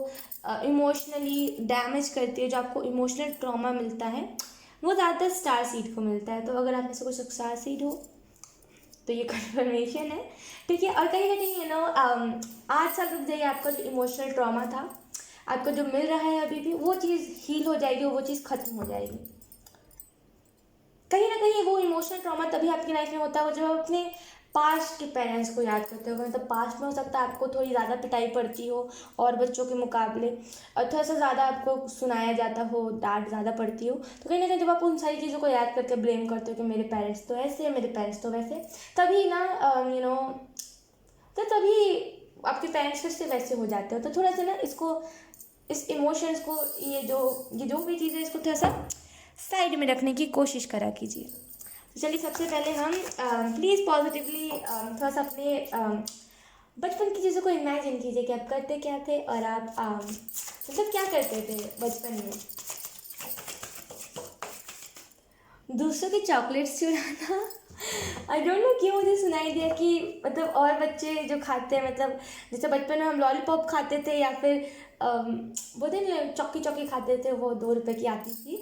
इमोशनली डैमेज करती है, जो आपको इमोशनल ट्रॉमा मिलता है, वो ज़्यादातर स्टार सीड को मिलता है। तो अगर आप में से कुछ स्टार सीड हो तो ये कन्फर्मेशन है, ठीक है। और कहीं ना कहीं 8 साल रुक जाइए, आपका जो इमोशनल ट्रॉमा था, आपको जो मिल रहा है अभी भी, वो चीज़ हील हो जाएगी, वो चीज़ ख़त्म हो जाएगी। कहीं ना कहीं वो इमोशनल ट्रॉमा तभी आपकी लाइफ में होता है जब आप अपने पास्ट के पेरेंट्स को याद करते हो। मतलब पास्ट में हो सकता है आपको थोड़ी ज़्यादा पिटाई पड़ती हो और बच्चों के मुकाबले, और थोड़ा सा ज़्यादा आपको सुनाया जाता हो, डांट ज़्यादा पड़ती हो, तो कहीं ना कहीं जब आप उन सारी चीज़ों को याद करके ब्लेम करते हो कि मेरे पेरेंट्स तो ऐसे, मेरे पेरेंट्स तो वैसे, तभी ना तो तभी आपके पेरेंट्स फिर से वैसे हो जाते हो। तो थोड़ा सा ना इस इमोशंस को, ये जो भी चीज़ें, इसको थोड़ा सा साइड में रखने की कोशिश करा कीजिए। तो चलिए सबसे पहले हम प्लीज़ पॉजिटिवली थोड़ा सा अपने बचपन की चीज़ों को इमेजिन कीजिए कि आप करते क्या थे, और आप मतलब क्या करते थे बचपन में। दूसरों की चॉकलेट्स चुराना, आई डोंट नो क्यों मुझे सुनाई दिया कि मतलब और बच्चे जो खाते हैं, मतलब जैसे बचपन में हम लॉलीपॉप खाते थे, या फिर बोलते हैं चौकी खाते थे, वो 2 रुपए की आती थी,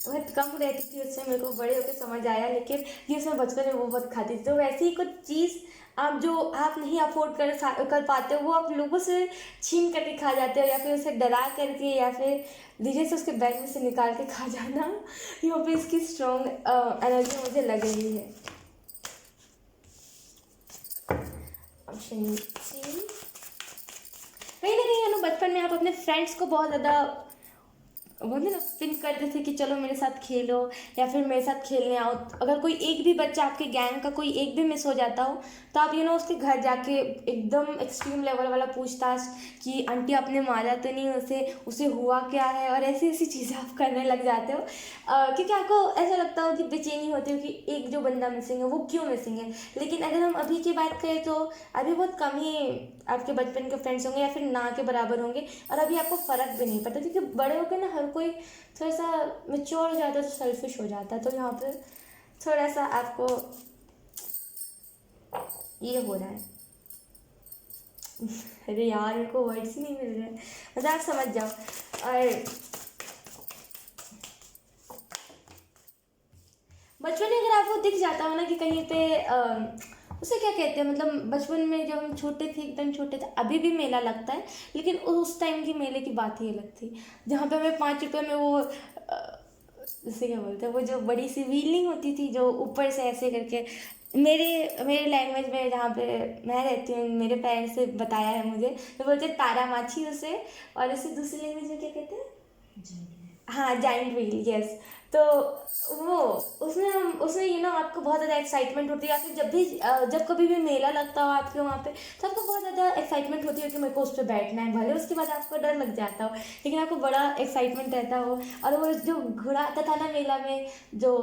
बहुत कम रहती थी उससे, मेरे को बड़े होकर समझ आया, लेकिन ये उसमें बचपन में वो बहुत खाती थी। तो वैसे ही कुछ चीज़ आप जो आप नहीं अफोर्ड कर पाते हो, वो आप लोगों से छीन करके खा जाते हो, या फिर उसे डरा करके, या फिर धीरे से उसके बैग में से निकाल के खा जाना। यहाँ पे इसकी स्ट्रॉन्ग एनर्जी मुझे लग रही है। ऑप्शन सी, कहीं ना कहीं बचपन में आप अपने फ्रेंड्स को बहुत ज़्यादा बोलते ना पिन करते थे कि चलो मेरे साथ खेलो, या फिर मेरे साथ खेलने आओ। अगर कोई एक भी बच्चा आपके गैंग का कोई एक भी मिस हो जाता हो, तो आप उसके घर जाके एकदम एक्सट्रीम लेवल वाला पूछताछ कि आंटी आपने मारा तो नहीं उसे हुआ क्या है, और ऐसी ऐसी चीज़ें आप करने लग जाते हो, क्योंकि आपको ऐसा लगता हो कि बेचैनी होती हो कि एक जो बंदा मिसिंग है वो क्यों मिसिंग है। लेकिन अगर हम अभी की बात करें तो अभी बहुत कम ही आपके बचपन के फ्रेंड्स होंगे, या फिर ना के बराबर होंगे, और अभी आपको फ़र्क भी नहीं पड़ता, क्योंकि बड़े होकर ना हर कोई थोड़ा सा मैच्योर हो जाता है, सेल्फिश हो जाता है। तो यहाँ पर थोड़ा सा आपको ये हो रहा है। अरे यार मेरे को वर्ड्स ही नहीं मिल रहे, मतलब आप समझ जाओ। और बचपन में अगर आपको दिख जाता हो ना कि कहीं पे उसे क्या कहते हैं, मतलब बचपन में जब हम छोटे थे, एकदम छोटे थे, अभी भी मेला लगता है, लेकिन उस टाइम की मेले की बात ही अलग थी, जहाँ पे हमें 5 रुपये में वो उसे क्या बोलते हैं, वो जो बड़ी सी व्हीलिंग होती थी, जो ऊपर से ऐसे करके, मेरे लैंग्वेज में जहाँ पे मैं रहती हूँ, मेरे पेरेंट्स से बताया है मुझे, तो बोलते हैं तारा माछी उसे, और उसे दूसरी लैंग्वेज में क्या कहते हैं, हाँ जाइंट व्हील, यस। तो वो उसमें आपको बहुत ज़्यादा एक्साइटमेंट होती है, या फिर जब कभी भी मेला लगता हो आपके वहाँ पे, तो आपको बहुत ज़्यादा एक्साइटमेंट होती है कि मेरे को उस पर बैठना है, भले उसके बाद आपको डर लग जाता हो, लेकिन आपको बड़ा एक्साइटमेंट रहता हो। और वो जो घोड़ा आता था ना मेला में, जो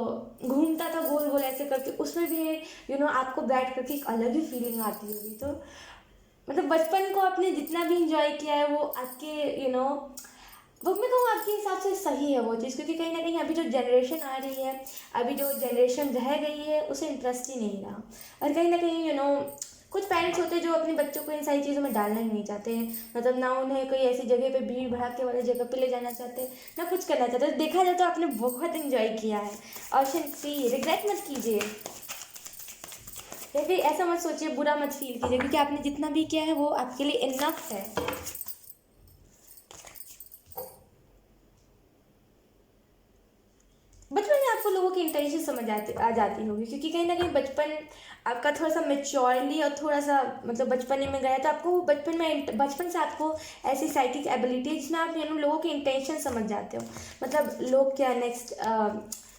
घूमता था गोल गोल ऐसे करके, उसमें भी आपको बैठ करके एक अलग ही फीलिंग आती होगी। तो मतलब बचपन को आपने जितना भी इंजॉय किया है, वो आपके वो मैं कहूँ आपके हिसाब से सही है वो चीज़, क्योंकि कहीं ना कहीं अभी जो जनरेशन आ रही है, अभी जो जनरेशन रह गई है, उसे इंटरेस्ट ही नहीं रहा। और कहीं ना कहीं कुछ पेरेंट्स होते हैं जो अपने बच्चों को इन सारी चीज़ों में डालना ही नहीं चाहते हैं, मतलब ना उन्हें कोई ऐसी जगह पे भीड़ भड़ाके वाली जगह पे ले जाना चाहते हैं, ना कुछ करना चाहते हैं। देखा जाए तो आपने बहुत इन्जॉय किया है। ऑप्शन सी, रिग्रेट मत कीजिए, या फिर ऐसा मत सोचिए, बुरा मत फील कीजिए, क्योंकि आपने जितना भी किया है वो आपके लिए इनफ है। बचपन में आपको लोगों की इंटेंशन समझ आ जाती होगी, क्योंकि कहीं ना कहीं बचपन आपका थोड़ा सा मेच्योरली और थोड़ा सा मतलब बचपने में गया, तो आपको वो बचपन से आपको ऐसी साइकिक एबिलिटी है जिसमें आप लोगों की इंटेंशन समझ जाते हो, मतलब लोग क्या नेक्स्ट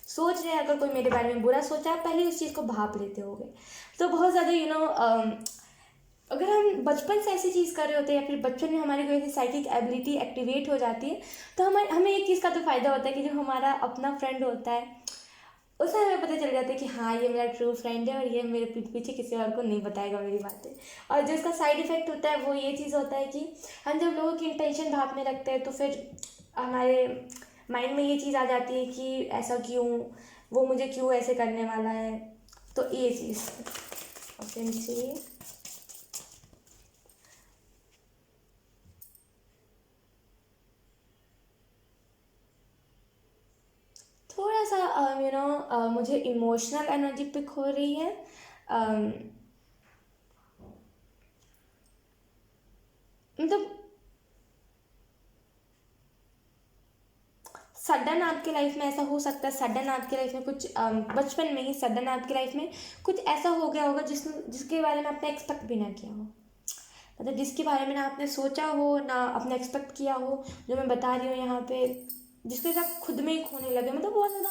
सोच रहे हैं। अगर कोई मेरे बारे में बुरा सोचा, आप पहले उस चीज़ को भाप लेते होगे। तो बहुत ज़्यादा अगर हम बचपन से ऐसी चीज़ कर रहे होते हैं, या फिर बचपन में हमारी कोई ऐसी साइकिक एबिलिटी एक्टिवेट हो जाती है, तो हमें हमें एक चीज़ का तो फ़ायदा होता है कि जो हमारा अपना फ्रेंड होता है, उसे हमें पता चल जाता है कि हाँ ये मेरा ट्रू फ्रेंड है, और ये मेरे पीठ पीछे किसी और को नहीं बताएगा मेरी बातें। और जो इसका साइड इफ़ेक्ट होता है वो ये चीज़ होता है कि हम जब लोगों की इंटेंशन भापने लगते हैं, तो फिर हमारे माइंड में ये चीज़ आ जाती है कि ऐसा क्यों, वो मुझे क्यों ऐसे करने वाला है। तो ये चीज़ ऑप्शन सी। थोड़ा सा मुझे इमोशनल एनर्जी पिक हो रही है। मतलब सडन आपके लाइफ में ऐसा हो सकता है, सडन आपके लाइफ में कुछ बचपन में ही सडन आपके लाइफ में कुछ ऐसा हो गया होगा जिसके बारे में आपने एक्सपेक्ट भी ना किया हो, मतलब जिसके बारे में ना आपने सोचा हो ना आपने एक्सपेक्ट किया हो, जो मैं बता रही हूँ यहाँ पे, जिसके साथ खुद में ही खोने लगे, मतलब बहुत ज़्यादा,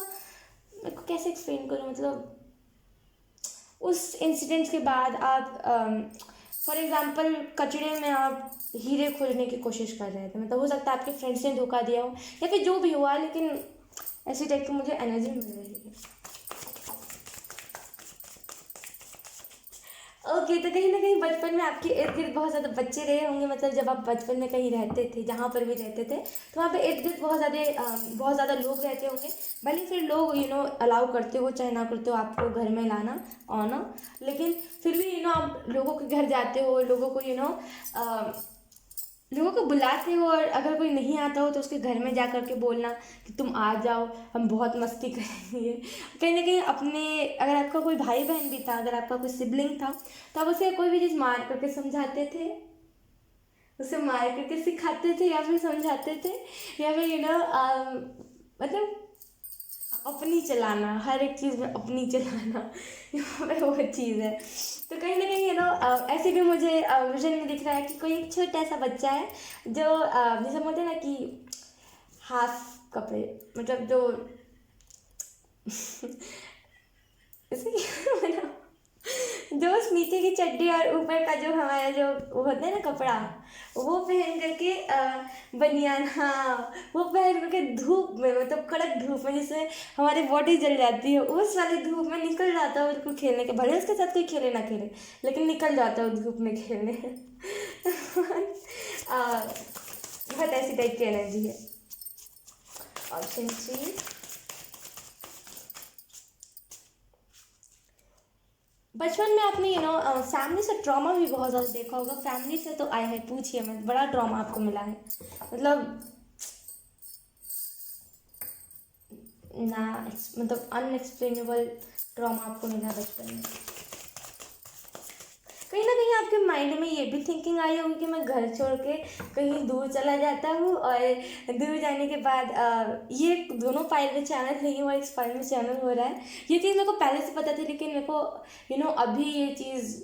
मेरे को कैसे एक्सप्लेन करूँ, मतलब उस इंसिडेंट्स के बाद आप फॉर एग्ज़ाम्पल कचड़े में आप हीरे खोजने की कोशिश कर रहे थे, मतलब हो सकता है आपके फ्रेंड्स ने धोखा दिया हो, या फिर जो भी हुआ, लेकिन ऐसी टाइप की मुझे एनर्जी मिल रही है। ओके, तो कहीं ना कहीं बचपन में आपके इर्द गिर्द बहुत ज़्यादा बच्चे रहे होंगे, मतलब जब आप बचपन में कहीं रहते थे, जहाँ पर भी रहते थे, तो वहाँ पे इर्द गिर्द बहुत ज़्यादा लोग रहते होंगे। भले फिर लोग अलाउ करते हो चाहे ना करते हो आपको घर में लाना आना, लेकिन फिर भी आप लोगों के घर जाते हो, लोगों को लोगों को बुलाते हो, और अगर कोई नहीं आता हो तो उसके घर में जा कर के बोलना कि तुम आ जाओ, हम बहुत मस्ती करेंगे। कहीं ना कहीं अपने, अगर आपका कोई भाई बहन भी था, अगर आपका कोई सिबलिंग था, तो आप उसे कोई भी चीज़ मार करके समझाते थे, उसे मार करके सिखाते थे, या फिर समझाते थे, या फिर मतलब अपनी चलाना, हर एक चीज़ में अपनी चलाना यहाँ पे वो चीज़ है। तो कहीं ना कहीं ऐसे भी मुझे विजन में दिख रहा है कि कोई एक छोटा सा बच्चा है जो जैसे बोलते हैं ना कि हाफ कपड़े, मतलब जो जैसे कि जो उस नीचे की चड्डी और ऊपर का जो हमारा जो वो होता है ना कपड़ा, वो पहन करके बनियान, हाँ वो पहन करके धूप में, मतलब कड़क धूप में जिससे हमारी बॉडी जल जाती है, उस वाली धूप में निकल जाता है बिल्कुल खेलने के, भले उसके साथ कोई खेले ना खेले, लेकिन निकल जाता है उस धूप में खेलने। बहुत ऐसी टाइप की एनर्जी है। ऑप्शन सी, बचपन में आपने फैमिली से ट्रॉमा भी बहुत ज़्यादा देखा होगा। फैमिली से तो आए हैं, पूछिए मत, बड़ा ट्रॉमा आपको मिला है, मतलब मतलब अनएक्सप्लेनेबल ट्रॉमा आपको मिला बचपन में। कहीं ना कहीं आपके माइंड में ये भी थिंकिंग आई होगी कि मैं घर छोड़ के कहीं दूर चला जाता हूँ, और दूर जाने के बाद ये दोनों फाइल में चैनल नहीं हुआ, इस फाइल में चैनल हो रहा है। ये चीज़ मेरे को पहले से पता थी, लेकिन मेरे को अभी ये चीज़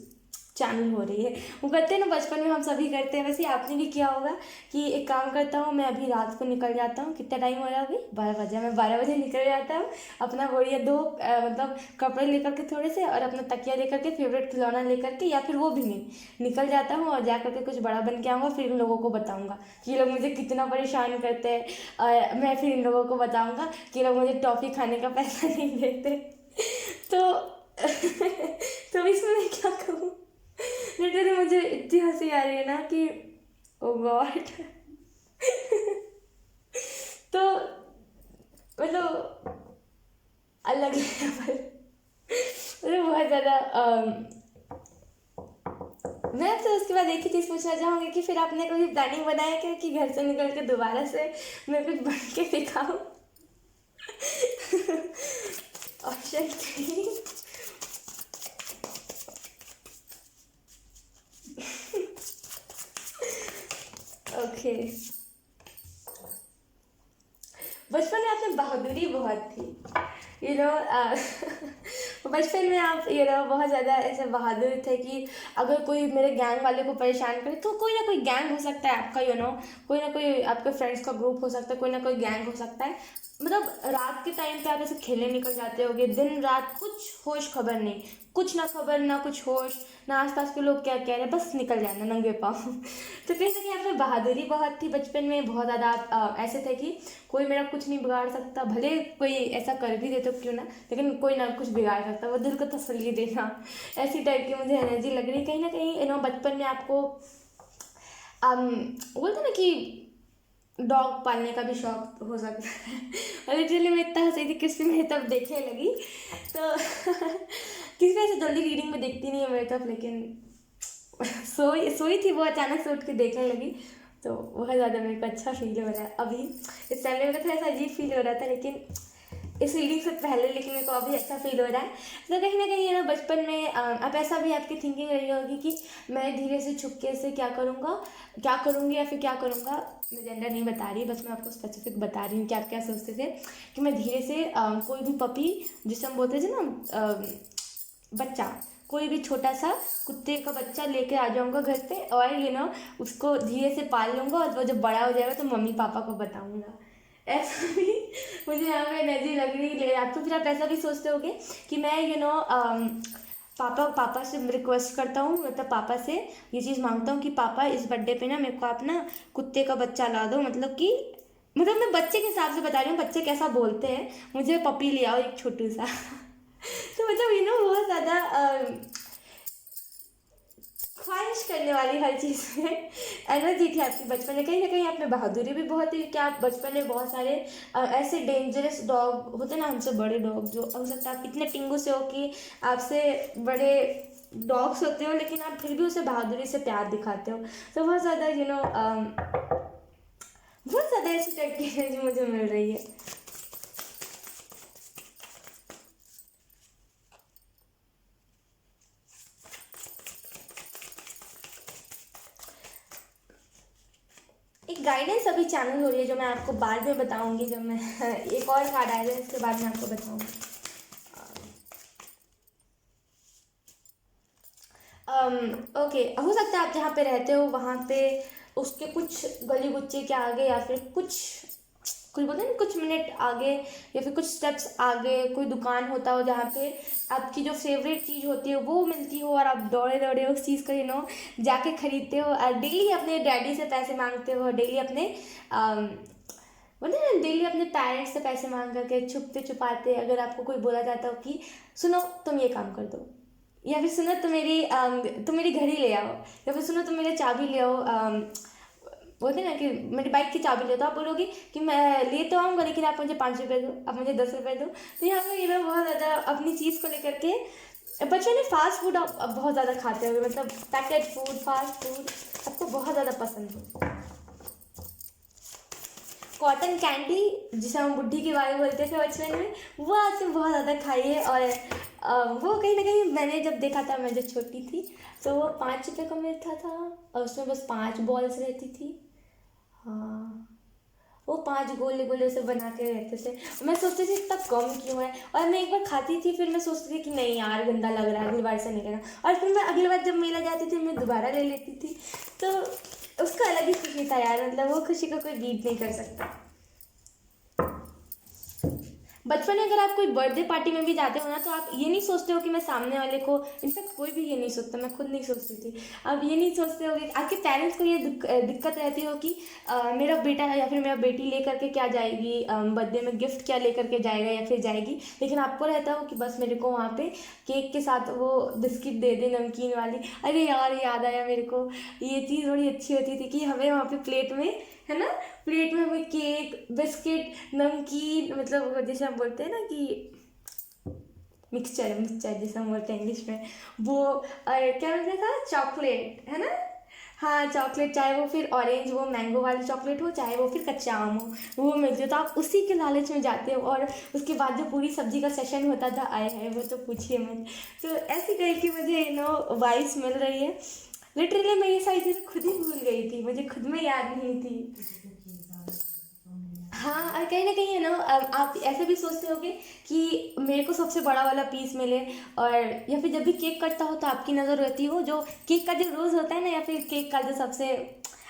चैनल हो रही है। वो करते हैं ना बचपन में, हम सभी करते हैं, वैसे ही आपने भी किया होगा कि एक काम करता हूँ, मैं अभी रात को निकल जाता हूँ, कितना टाइम हो रहा है अभी, 12 बजे, मैं 12 बजे निकल जाता हूँ, अपना बढ़िया दो मतलब कपड़े लेकर के थोड़े से, और अपना तकिया लेकर के, फेवरेट खिलौना लेकर के, या फिर वो भी नहीं, निकल जाता हूँ और जा करके कुछ बड़ा बन के आऊँगा, फिर इन लोगों को बताऊँगा कि ये लोग मुझे कितना परेशान करते हैं, और मैं फिर इन लोगों को बताऊँगा कि लोग मुझे टॉफ़ी खाने का पैसा नहीं देते। तो तो इसमें मैं क्या कहूँ, लिटरली मुझे इतनी हंसी आ रही है ना कि ओ गॉड। तो मतलब अलग लेवल, मतलब बहुत ज़्यादा मैं आपसे उसके बाद एक ही चीज़ पूछना चाहूँगी कि फिर आपने कभी प्लानिंग बनाया क्या कि घर से निकल के दोबारा से मैं कुछ बन के दिखाऊँ? ऑप्शन 3। ओके। बचपन में आपने बहादुरी बहुत थी, यू नो। बचपन में आप बहुत ज़्यादा ऐसे बहादुर थे कि अगर कोई मेरे गैंग वाले को परेशान करे तो कोई ना कोई गैंग हो सकता है आपका, कोई ना कोई आपके फ्रेंड्स का ग्रुप हो सकता है, कोई ना कोई गैंग हो सकता है। मतलब रात के टाइम पे आप ऐसे खेलने निकल जाते होगे, दिन रात कुछ होश खबर नहीं, कुछ ना खबर ना कुछ होश, ना आसपास के लोग क्या कह रहे हैं, बस निकल जाना नंगे पाँव। तो कहीं ना कहीं आप में बहादुरी बहुत थी बचपन में, बहुत ज़्यादा आप ऐसे थे कि कोई मेरा कुछ नहीं बिगाड़ सकता, भले कोई ऐसा कर भी दे तो क्यों ना, लेकिन कोई ना कुछ बिगाड़ सकता, वो दिल को तसल्ली देना, ऐसी टाइप की मुझे एनर्जी लग रही कहीं ना कहीं। बचपन में आपको बोलते ना कि डॉग पालने का भी शौक हो सकता है। और लिटरली मैं इतना हंसी थी किसी में तब देखने लगी तो किसी में ऐसे जल्दी रीडिंग में देखती नहीं है मेरे तरफ, लेकिन सोई सोई थी वो, अचानक से उठ के देखने लगी तो बहुत ज़्यादा मेरे को अच्छा फील हो रहा है अभी। इस टाइम में थोड़ा सा अजीब फील हो रहा था, लेकिन इस रीडिंग से पहले लेकिन मेरे को अभी अच्छा फील हो रहा है। तो कहीं ना कहीं बचपन में अब ऐसा भी आपकी थिंकिंग रही होगी कि मैं धीरे से छुपके से क्या करूँगा, क्या करूँगी या फिर क्या करूँगा। मैं जेंडर नहीं बता रही, बस मैं आपको स्पेसिफिक बता रही हूँ कि आप क्या सोचते थे कि मैं धीरे से कोई भी पपी, जिसे हम बोलते थे ना बच्चा, कोई भी छोटा सा कुत्ते का बच्चा लेके आ जाऊँगा घर पे और उसको धीरे से पाल लूँगा और वो जब बड़ा हो जाएगा तो मम्मी पापा को बताऊँगा। ऐसा भी मुझे यहाँ पे एनर्जी लग रही ले। आप तो फिर आप ऐसा भी सोचते होगे कि मैं पापा से रिक्वेस्ट करता हूँ, मतलब पापा से ये चीज़ मांगता हूँ कि पापा इस बर्थडे पे ना मेरे को आप ना कुत्ते का बच्चा ला दो, मतलब कि मैं बच्चे के हिसाब से बता रही हूँ, बच्चे कैसा बोलते हैं, मुझे पपी ले आओ एक छोटू सा। तो बहुत ज़्यादा ख्वाहिश करने वाली हर चीज़ में एनर्जी थी आपकी बचपन में। कहीं ना कहीं आप में बहादुरी भी बहुत थी कि आप बचपन में बहुत सारे ऐसे डेंजरस डॉग होते ना, हमसे बड़े डॉग, जो हो सकता है आप इतने टिंगू से हो कि आपसे बड़े डॉग्स होते हो, लेकिन आप फिर भी उसे बहादुरी से प्यार दिखाते हो। तो बहुत ज़्यादा बहुत ज़्यादा ऐसी टाइप की एनर्जी मुझे मिल रही है। एक गाइडेंस अभी चैनल हो रही है जो मैं आपको बाद में बताऊंगी, जब मैं एक और कार्ड आएगा इसके बाद मैं आपको बताऊंगी। ओके, हो सकता है आप जहाँ पे रहते हो वहाँ पे उसके कुछ गली गुच्चे के आगे या फिर कुछ कुछ बोलते हैं ना, कुछ मिनट आगे या फिर कुछ स्टेप्स आगे कोई दुकान होता हो जहाँ पे आपकी जो फेवरेट चीज़ होती है वो मिलती हो और आप दौड़े दौड़े उस चीज़ को जाके खरीदते हो और डेली अपने डैडी से पैसे मांगते हो, डेली अपने बोलते हैं ना, डेली अपने पेरेंट्स से पैसे मांग करके छुपते छुपाते, अगर आपको कोई बोला जाता हो कि सुनो तुम ये काम कर दो, या फिर सुनो तुम मेरी घड़ी ले आओ, या फिर सुनो तुम मेरे चाबी ले आओ, बोलते हैं ना कि मेरी बाइक की चाबी ले, तो आप बोलोगे कि मैं ले तो आऊँगा लेकिन आप मुझे 5 रुपये दो, आप मुझे 10 रुपये दो। तो यहाँ पर बहुत ज़्यादा अपनी चीज़ को लेकर के बच्चों ने फास्ट फूड आप बहुत ज़्यादा खाते होंगे, मतलब पैकेट फूड, फास्ट फूड आपको बहुत ज़्यादा पसंद हो। कॉटन कैंडी जिसे हम बुढ़ी की वाली बोलते थे बचपन में, वो आपसे बहुत ज़्यादा खाई है। और वो कहीं ना कहीं मैंने जब देखा था, मैं जब छोटी थी तो वो 5 रुपये का मिलता था और उसमें बस 5 बॉल्स रहती थी। हाँ, वो 5 गोले गोले से बना के रहते थे, मैं सोचती थी इतना कम क्यों है, और मैं एक बार खाती थी फिर मैं सोचती थी कि नहीं यार गंदा लग रहा है, अगली बार से नहीं लेना, और फिर मैं अगली बार जब मेला जाती थी मैं दोबारा ले लेती थी। तो उसका अलग ही खुशी था यार, मतलब वो खुशी को कोई बीट नहीं कर सकता। बचपन में अगर आप कोई बर्थडे पार्टी में भी जाते हो ना तो आप ये नहीं सोचते हो कि मैं सामने वाले को, इनफैक्ट कोई भी ये नहीं सोचता, मैं खुद नहीं सोचती थी, आप ये नहीं सोचते हो कि आपके पेरेंट्स को ये दिक्कत रहती हो कि मेरा बेटा या फिर मेरा बेटी ले करके क्या जाएगी बर्थडे में, गिफ्ट क्या ले करके जाएगा या फिर जाएगी, लेकिन आपको रहता हो कि बस मेरे को वहाँ पे केक के साथ वो बिस्किट दे दे नमकीन वाली। अरे यार याद आया मेरे को, ये चीज़ बड़ी अच्छी होती थी कि हमें वहाँ पे प्लेट में, है ना, प्लेट में हमें केक बिस्किट नमकीन, मतलब जैसे हम बोलते हैं ना कि मिक्सचर जैसे हम बोलते हैं इंग्लिश में, वो और क्या बोलता था, चॉकलेट है ना। हाँ चॉकलेट, चाहे वो फिर ऑरेंज वो मैंगो वाली चॉकलेट हो, चाहे वो फिर कच्चा आम हो, वो मिल जाए तो आप उसी के लालच में जाते हो। और उसके बाद जो पूरी सब्जी का सेशन होता था, आए है वो तो पूछिए मत। तो ऐसी टाइप की मुझे वाइब्स मिल रही है। लिटरली मैं ये सारी चीज़ें खुद ही भूल गई थी, मुझे खुद में याद नहीं थी। हाँ, और कहीं न कहीं आप ऐसे भी सोचते होगे कि मेरे को सबसे बड़ा वाला पीस मिले, और या फिर जब भी केक कटता हो तो आपकी नज़र रहती हो जो केक का जो रोज़ होता है ना, या फिर केक का जो सबसे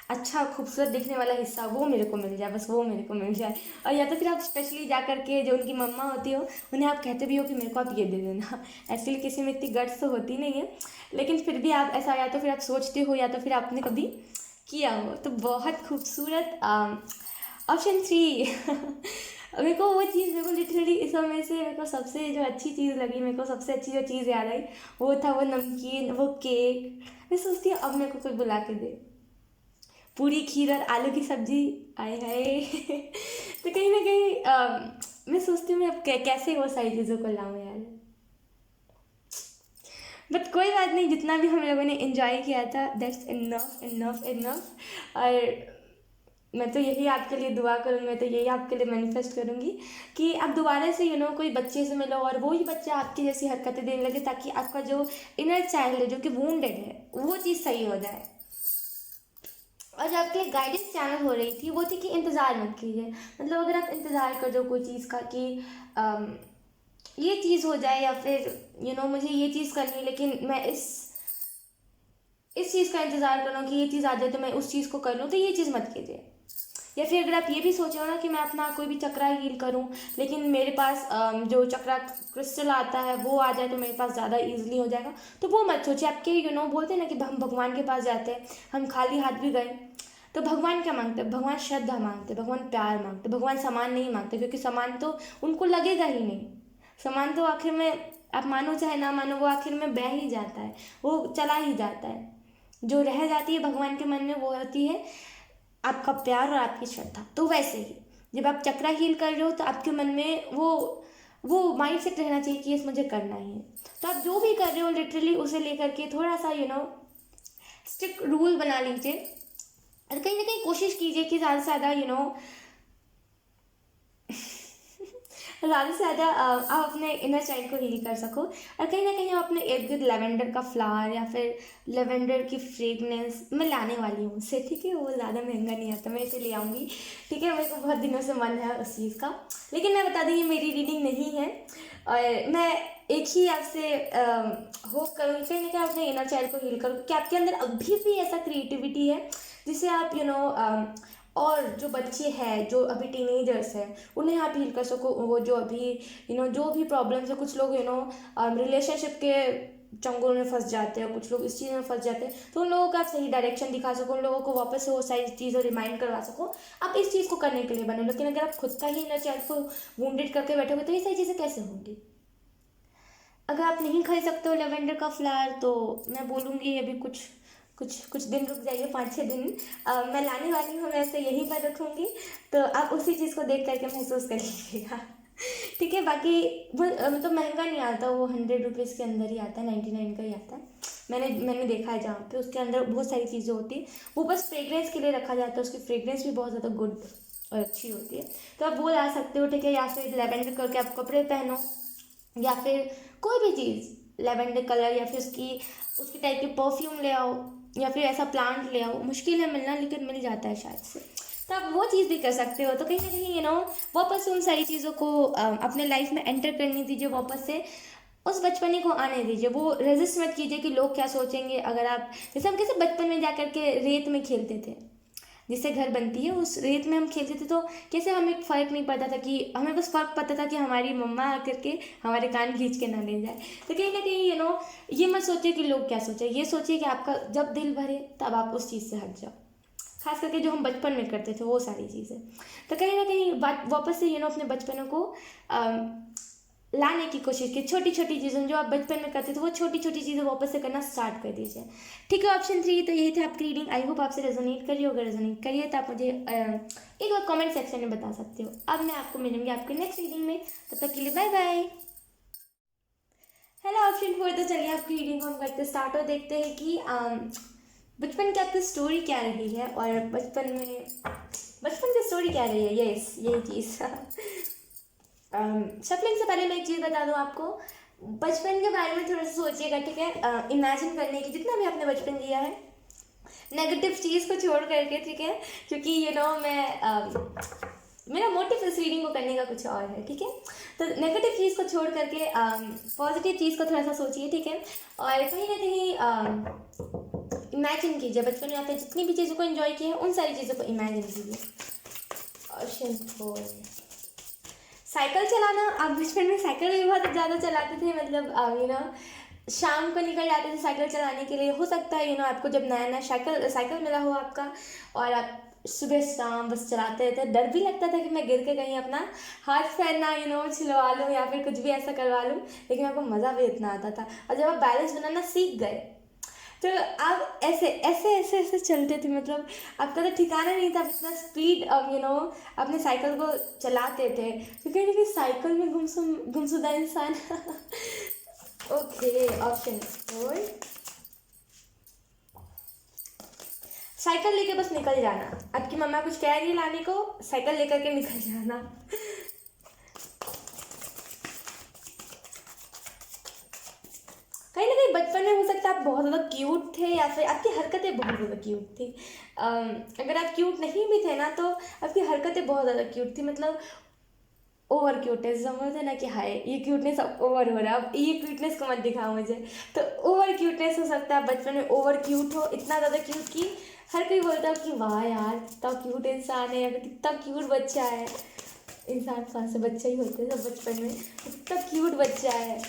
अच्छा खूबसूरत दिखने वाला हिस्सा, वो मेरे को मिल जाए, बस वो मेरे को मिल जाए। और या तो फिर आप स्पेशली जा करके जो उनकी मम्मा होती हो, उन्हें आप कहते भी हो कि मेरे को आप ये दे देना। एक्चुअली किसी में इतनी गट्स तो होती नहीं है, लेकिन फिर भी आप ऐसा या तो फिर आप सोचते हो या तो फिर आपने कभी किया हो, तो बहुत खूबसूरत। Option three. मेरे को वो चीज़, मेरे को लिटरली इस समय से मेरे को सबसे जो अच्छी चीज़ लगी, मेरे को सबसे अच्छी जो चीज़ याद आई, वो था वो नमकीन, वो केक। मैं सोचती हूँ अब मेरे को कोई बुला के दे, पूरी खीर और आलू की सब्जी, आए हाय। तो कहीं ना कहीं मैं सोचती हूँ मैं अब कैसे वो सारी चीज़ों को लाऊं यार। बट कोई बात नहीं, जितना भी हम लोगों ने एंजॉय किया था, दैट्स इनफ इनफ इनफ। और मैं तो यही आपके लिए दुआ करूँगी, मैं तो यही आपके लिए मैनिफेस्ट करूँगी कि आप दोबारा से कोई बच्चे से मिलो और वही बच्चा आपकी जैसी हरकतें देने लगे, ताकि आपका जो इनर चाइल्ड है जो कि वूंडेड है, वो चीज़ सही हो जाए। और जो आपके लिए गाइडेंस चैनल हो रही थी वो थी कि इंतज़ार मत कीजिए। मतलब अगर आप इंतज़ार कर दो कोई चीज़ का कि अम, ये चीज़ हो जाए, या फिर मुझे ये चीज़ करनी है, लेकिन मैं इस चीज़ का इंतज़ार कर रहा हूँ कि ये चीज़ आ जाए तो मैं उस चीज़ को कर लूँ, तो ये चीज़ मत कीजिए। या फिर अगर आप ये भी सोच रहे हो ना कि मैं अपना कोई भी चक्रा हील करूं, लेकिन मेरे पास जो चक्रा क्रिस्टल आता है वो आ जाए तो मेरे पास ज़्यादा इजीली हो जाएगा, तो वो मत सोचिए। आपके बोलते हैं ना कि हम भगवान के पास जाते हैं, हम खाली हाथ भी गए तो भगवान क्या मांगते हैं? भगवान श्रद्धा मांगते, भगवान प्यार मांगते, भगवान सामान नहीं मांगते, क्योंकि सामान तो उनको लगेगा ही नहीं। सामान तो आखिर में आप मानो चाहे ना मानो, वो आखिर में बह ही जाता है, वो चला ही जाता है। जो रह जाती है भगवान के मन में वो होती है आपका प्यार और आपकी श्रद्धा। तो वैसे ही जब आप चक्रा हील कर रहे हो तो आपके मन में वो माइंड सेट रहना चाहिए कि ये मुझे करना ही है। तो आप जो भी कर रहे हो लिटरली उसे लेकर के थोड़ा सा स्ट्रिक्ट रूल बना लीजिए, और कहीं ना कहीं कोशिश कीजिए कि ज़्यादा से ज़्यादा ज़्यादा से ज़्यादा आप अपने इनर चाइल्ड को हील कर सको। और कहीं ना कहीं आप अपने इर्द गिर्द लेवेंडर का फ्लावर या फिर लेवेंडर की फ्रेगनेंस मैं लाने वाली हूँ उससे, ठीक है। वो ज़्यादा महंगा नहीं आता, मैं इसे ले आऊँगी, ठीक है। मेरे को बहुत दिनों से मन है उस चीज़ का। लेकिन मैं बता दी ये मेरी रीडिंग नहीं है, और मैं एक ही आपसे होप करूँगी कहीं ना कहीं अपने इनर चाइल्ड को हील करो, क्योंकि आपके अंदर अभी भी ऐसा क्रिएटिविटी है जिसे आप और जो बच्चे हैं जो अभी टीनेजर्स हैं उन्हें आप हील कर सको। वो जो अभी जो भी प्रॉब्लम्स है, कुछ लोग रिलेशनशिप के चंगुल में फंस जाते हैं, कुछ लोग इस चीज़ में फंस जाते हैं, तो उन लोगों का आप सही डायरेक्शन दिखा सको, उन लोगों को वापस से वो सारी चीज़ें रिमाइंड करवा सको। आप इस चीज़ को करने के लिए बने, लेकिन अगर आप खुद का ही इनर चाइल्ड को वुंडेड करके बैठोगे तो ये सारी चीज़ें कैसे होंगी। अगर आप नहीं खरीद सकते हो लेवेंडर का फ्लावर, तो मैं बोलूँगी अभी कुछ कुछ कुछ दिन रुक जाइए, 5-6 दिन। मैं लाने वाली हूँ, मैं ऐसे यहीं पर रखूँगी, तो आप उसी चीज़ को देख करके महसूस कर लीजिएगा। ठीक है। बाकी वो मतलब महंगा नहीं आता, वो 100 रुपीज़ के अंदर ही आता है, 99 का ही आता है। मैंने देखा है जहाँ पे उसके अंदर बहुत सारी चीज़ें होती है, वो बस फ्रेग्रेंस के लिए रखा जाता है, उसकी फ्रेग्रेंस भी बहुत ज़्यादा गुड और अच्छी होती है। तो आप वो ला सकते हो, ठीक है। या फिर लेवेंडर करके आप कपड़े पहनो, या फिर कोई भी चीज़ लेवेंडर कलर, या फिर उसकी उसकी टाइप के परफ्यूम ले आओ, या फिर ऐसा प्लांट ले आओ। मुश्किल है मिलना, लेकिन मिल जाता है शायद से, तो आप वो चीज़ भी कर सकते हो। तो कहीं ना कहीं वापस से उन सारी चीज़ों को अपने लाइफ में एंटर करने दीजिए, वापस से उस बचपने को आने दीजिए। वो रेजिस्ट मत कीजिए कि लोग क्या सोचेंगे। अगर आप जैसे हम कैसे बचपन में जा कर के रेत में खेलते थे, जिससे घर बनती है, उस रेत में हम खेलते थे, तो कैसे हमें फ़र्क नहीं पड़ता था, कि हमें बस फ़र्क पता था कि हमारी मम्मा आकर के हमारे कान खींच के ना ले जाए। तो कहीं ना कहीं ये मत सोचिए कि लोग क्या सोचे, ये सोचिए कि आपका जब दिल भरे तब आप उस चीज़ से हट जाओ। खास करके जो हम बचपन में करते थे वो सारी चीज़ें। तो कहीं ना कहीं वापस से अपने बचपनों को लाने की कोशिश की। छोटी छोटी चीज़ें जो आप बचपन में करते थे, वो छोटी छोटी चीज़ें वापस से करना स्टार्ट कर दीजिए, ठीक है। ऑप्शन 3 तो यही थे आपकी रीडिंग। आई होप आपसे रेजोनेट करिए, अगर रेजोनेट करिए तो आप मुझे एक बार कमेंट सेक्शन में बता सकते हो। अब मैं आपको मिलूंगी आपके नेक्स्ट रीडिंग में, तब तक के लिए बाय बाय। पहला ऑप्शन फोर, तो चलिए आपकी रीडिंग को हम करते स्टार्ट और देखते हैं कि बचपन की आपकी स्टोरी क्या रही है, और बचपन की स्टोरी क्या रही है। यस, यही चीज़। शफलिंग से पहले मैं एक चीज़ बता दूँ आपको, बचपन के बारे में थोड़ा सा सोचिएगा, ठीक है। इमेजिन करने की, जितना भी आपने बचपन जिया है, नेगेटिव चीज़ को छोड़ करके, ठीक है, क्योंकि मेरा मोटिव इस रीडिंग को करने का कुछ और है, ठीक है। तो नेगेटिव चीज़ को छोड़ करके पॉजिटिव चीज़ को थोड़ा सा सोचिए, ठीक है। और कहीं ना कहीं इमेजिन कीजिए, बचपन में आपने जितनी भी चीज़ों को एंजॉय किया है उन सारी चीज़ों को इमेजिन कीजिए। ऑप्शन फोर, साइकिल चलाना। आप बचपन में साइकिल भी बहुत ज़्यादा चलाते थे, मतलब शाम को निकल जाते थे साइकिल चलाने के लिए। हो सकता है आपको जब नया नया साइकिल मिला हो आपका, और आप सुबह शाम बस चलाते रहते, डर भी लगता था कि मैं गिर के कहीं अपना हाथ पैर ना छिलवा लूँ या फिर कुछ भी ऐसा करवा लूँ, लेकिन आपको मज़ा भी इतना आता था। और जब आप बैलेंस बनाना सीख गए, तो आप ऐसे ऐसे ऐसे ऐसे चलते थे, मतलब आपका तो ठिकाना नहीं था, इतना स्पीड अपने साइकिल को चलाते थे। तो कहीं ना कहीं साइकिल में गुमशुदा इंसान। ओके, ऑप्शन फोर, साइकिल लेके बस निकल जाना। आपकी मम्मा कुछ कह रही है लाने को, साइकिल लेकर के निकल जाना। कहीं ना कहीं बचपन में हो सकता है आप बहुत ज़्यादा क्यूट थे, या फिर आपकी हरकतें बहुत ज़्यादा क्यूट थी। अगर आप क्यूट नहीं भी थे ना, तो आपकी हरकतें बहुत ज़्यादा क्यूट थी, मतलब ओवर क्यूटनेस, समझते ना कि हाय ये क्यूटनेस अब ओवर हो रहा है, अब ये क्यूटनेस को मत दिखाओ मुझे। तो ओवर क्यूटनेस हो सकता है, बचपन में ओवर क्यूट हो, इतना ज़्यादा क्यूट कि हर कोई बोलता हो कि वाह यार कितना क्यूट इंसान है, या फिर कितना क्यूट बच्चा है। इंसान कहाँ से, बच्चा ही होते हैं सब बचपन में, कितना क्यूट बच्चा है।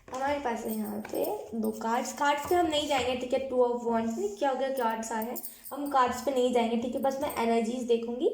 हमारे पास है यहाँ पे दो कार्ड्स पे हम नहीं जाएंगे, ठीक है। टू ऑफ वॉन्ड्स में क्या हो गया, कार्ड्स आए हैं, हम कार्ड्स पे नहीं जाएंगे, ठीक है। बस मैं एनर्जीज देखूंगी।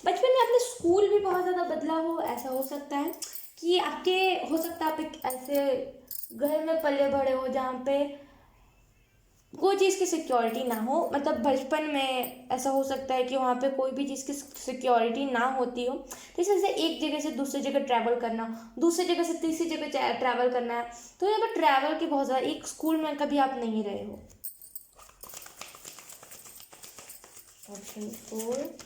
बचपन में आपने स्कूल भी बहुत ज़्यादा बदला हो, ऐसा हो सकता है कि आपके, हो सकता है आप एक ऐसे घर में पले बड़े हो जहाँ पे कोई चीज़ की सिक्योरिटी ना हो, मतलब बचपन में ऐसा हो सकता है कि वहाँ पे कोई भी चीज़ की सिक्योरिटी ना होती हो। जैसे जैसे एक जगह से दूसरी जगह ट्रैवल करना, दूसरी जगह से तीसरी जगह ट्रैवल करना है, तो यहाँ पर ट्रैवल की बहुत ज़्यादा, एक स्कूल में कभी आप नहीं रहे हो। ऑप्शन फोर,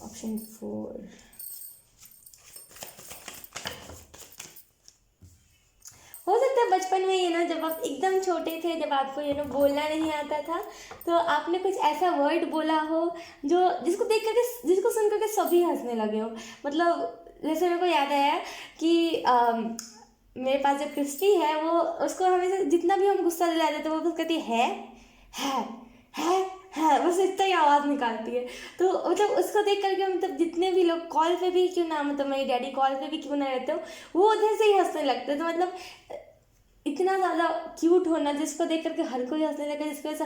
ऑप्शन फोर, हो सकता है बचपन में जब आप एकदम छोटे थे, जब आपको बोलना नहीं आता था, तो आपने कुछ ऐसा वर्ड बोला हो जो जिसको देख करके, जिसको सुन करके सभी हंसने लगे हो। मतलब जैसे मेरे को याद आया कि मेरे पास जो क्रिस्टी है, वो, उसको हमेशा जितना भी हम गुस्सा दिलाते थे, वो बस कहती है है है, बस इतना ही आवाज़ निकालती है। तो मतलब उसको देख करके, मतलब जितने भी लोग कॉल पे भी क्यों ना, मतलब मेरी डैडी कॉल पे भी क्यों ना रहते हो, वो उधर से ही हंसने लगते। तो मतलब इतना ज़्यादा क्यूट होना, जिसको देख करके हर कोई हंसने लगा, जिसकी वजह से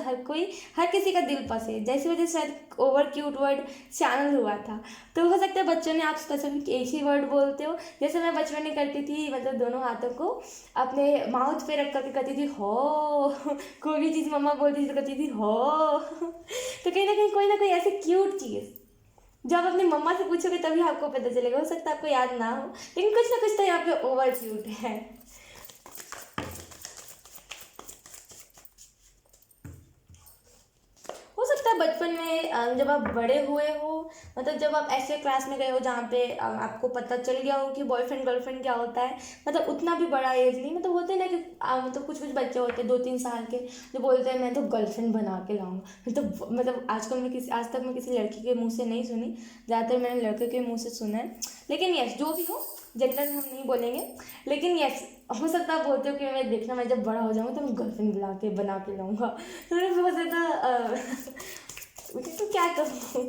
हर किसी का दिल फंसे, जैसी वजह से शायद ओवर क्यूट वर्ड चैनल हुआ था। तो हो सकता है बच्चों ने, आप स्पेसिफिक एक ही वर्ड बोलते हो, जैसे मैं बचपन में करती थी, मतलब दोनों हाथों को अपने माउथ पे रख करके कहती थी हो। कोई भी चीज़ मम्मा बोलती थी तो कहती थी हो। तो कहीं ना कोई ऐसी क्यूट चीज़ जब आप अपनी मम्मा से पूछोगे तभी आपको पता चलेगा। हो सकता है आपको याद ना हो, लेकिन कुछ ना कुछ तो यहाँ पे ओवर क्यूट है। हो सकता है बचपन में जब आप बड़े हुए हो, मतलब जब आप ऐसे क्लास में गए हो जहाँ पे आपको पता चल गया हो कि बॉयफ्रेंड गर्लफ्रेंड क्या होता है, मतलब उतना भी बड़ा एज नहीं, मतलब होते हैं ना कि मतलब कुछ कुछ बच्चे होते हैं 2-3 साल के, जो बोलते हैं मैं तो गर्लफ्रेंड बना के लाऊंगा। मतलब आजकल आज तक मैं किसी लड़की के मुंह से नहीं सुनी, ज़्यादातर मैंने लड़के के मुंह से सुना है। लेकिन यस, जो भी हो, जेंडर हम नहीं बोलेंगे, लेकिन यस, हो सकता है आप बोलते हो कि मैं देखना, मैं जब बड़ा हो जाऊँगा तो मैं गर्लफ्रेंड बना के लाऊंगा। तो मैं बहुत ज़्यादा तो क्या करूँ।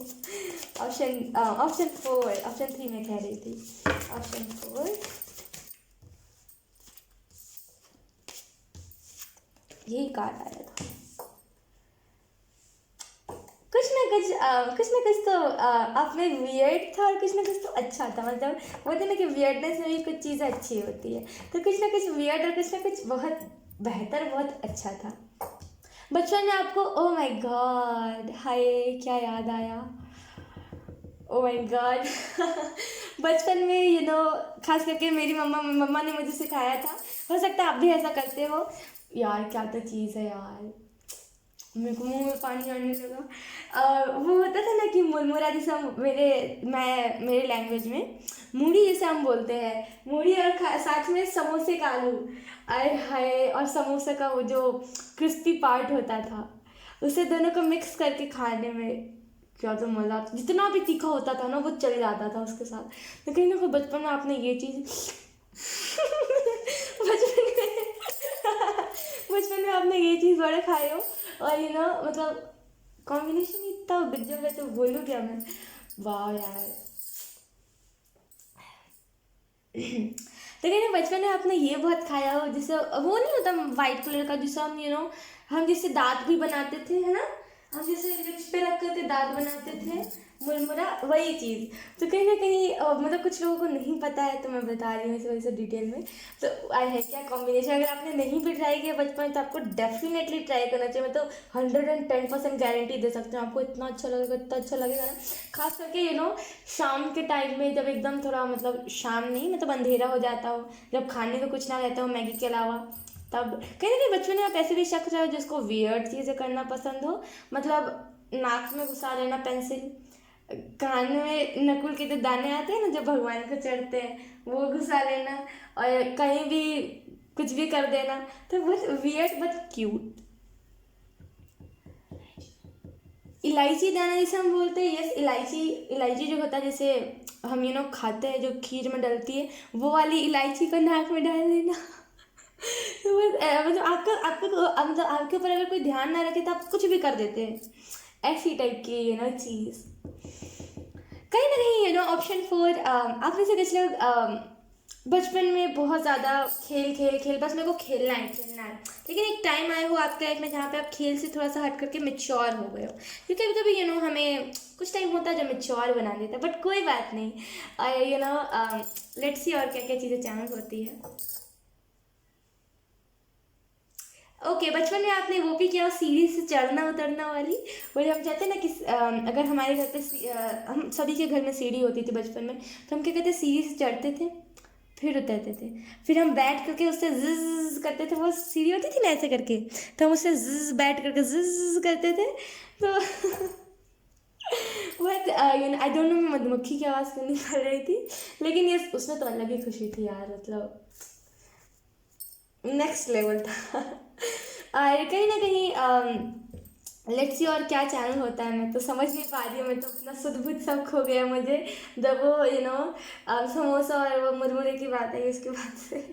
ऑप्शन फोर, ऑप्शन थ्री में कह रही थी, ऑप्शन फोर, यही कार्ड आया था। कुछ ना कुछ ना कुछ तो आप में वियर्ड था और कुछ ना कुछ तो अच्छा था, मतलब बोलते ना कि वियर्डनेस में भी कुछ चीज़ें अच्छी होती है, तो कुछ ना कुछ वियर्ड और कुछ ना कुछ बहुत बेहतर, बहुत अच्छा था। बचपन में आपको, ओ माय गॉड, हाय क्या याद आया, ओ माय गॉड। बचपन में खास करके मेरी मम्मा मम्मा ने मुझे सिखाया था, हो सकता है आप भी ऐसा करते हो। यार क्या तो चीज़ है यार, मेरे को मुंह में पानी आने लगा। वो होता था ना कि मुरमुरा, जैसे हम मेरे लैंग्वेज में मूढ़ी जैसे हम बोलते हैं, मूढ़ी और साथ में समोसे का आलू, आय हाय, और समोसे का वो जो क्रिस्पी पार्ट होता था, उसे दोनों को मिक्स करके खाने में क्या तो मज़ा आता, जितना भी तीखा होता था ना वो चल जाता था उसके साथ। लेकिन देखो बचपन में आपने ये चीज़ बचपन में बचपन में आपने ये चीज़ बड़े खाए हो, और मतलब कॉम्बिनेशन इतना गजब है, तो बोलूँ क्या मैं, वाह यार। लेकिन बचपन में आपने ये बहुत खाया हो, जैसे वो नहीं होता वाइट कलर का, जिसे हम हम जैसे दांत भी बनाते थे, है ना, हम जैसे लिप्स पे रख करके दांत बनाते थे, मुरमुरा, वही चीज़। तो कहीं ना कहीं मतलब कुछ लोगों को नहीं पता है, तो मैं बता रही हूँ इस वजह से डिटेल में। तो आई है क्या कॉम्बिनेशन, अगर आपने नहीं भी ट्राई किया बचपन में, तो आपको डेफिनेटली ट्राई करना चाहिए। मैं तो 110% गारंटी दे सकती हूँ, आपको इतना अच्छा लगेगा, इतना अच्छा लगेगा ना। खास करके शाम के टाइम में, जब एकदम थोड़ा, मतलब शाम नहीं, मतलब अंधेरा हो जाता हो, जब खाने को कुछ ना रहता हो मैगी के अलावा, तब कहीं ना कहीं बचपन में आप ऐसे भी शख्स हो जिसको वियर्ड चीज़ें करना पसंद हो, मतलब नाक में घुसा लेना पेंसिल, कान में नकुल के जो दाने आते हैं ना जो भगवान को चढ़ते हैं, वो घुसा लेना, और कहीं भी कुछ भी कर देना, तो बहुत वियर्ड बट क्यूट। इलायची दाना जैसे हम बोलते हैं, यस, इलायची, इलायची जो होता है, जैसे हम खाते हैं, जो खीर में डलती है, वो वाली इलायची को नाक में डाल देना। तो मतलब आपका आपका मतलब आपके ऊपर अगर कोई ध्यान ना रखे तो आप कुछ भी कर देते हैं, ऐसी टाइप की चीज़। कहीं ना कहीं ऑप्शन 4, आप में से कुछ लोग बचपन में बहुत ज़्यादा खेल खेल खेल, बस मेरे को खेलना है खेलना है, लेकिन एक टाइम आया हो आपके लाइफ में जहाँ पे आप खेल से थोड़ा सा हट करके मेच्योर हो गए हो, क्योंकि कभी कभी हमें कुछ टाइम होता है जो मेच्योर बना देता है, बट कोई बात नहीं, लेट्स सी और क्या क्या चीज़ें चैनल होती है। ओके, बचपन में आपने वो भी किया, सीढ़ी से चढ़ना उतरना वाली, वो जो हम चाहते हैं ना कि अगर हमारे घर पे हम सभी के घर में सीढ़ी होती थी बचपन में, तो हम क्या कहते, सीढ़ी से चढ़ते थे, फिर उतरते थे, फिर हम बैठ करके उससे जिज करते थे, वो सीढ़ी होती थी ना ऐसे करके, तो हम उससे जिज बैठ करके जिज करते थे। तो बट आई डोंट नो, मैं मधुमक्खी की आवाज़ सुननी पड़ रही थी, लेकिन ये उसमें तो अलग ही खुशी थी यार, मतलब नेक्स्ट लेवल था। और कहीं ना कहीं लेट्स सी और क्या चैनल होता है, मैं तो समझ नहीं पा रही हूँ, मैं तो अपना सुध बुध सब खो गया मुझे, जब वो समोसा और वो मुरमुरे की बात आई उसके बाद से।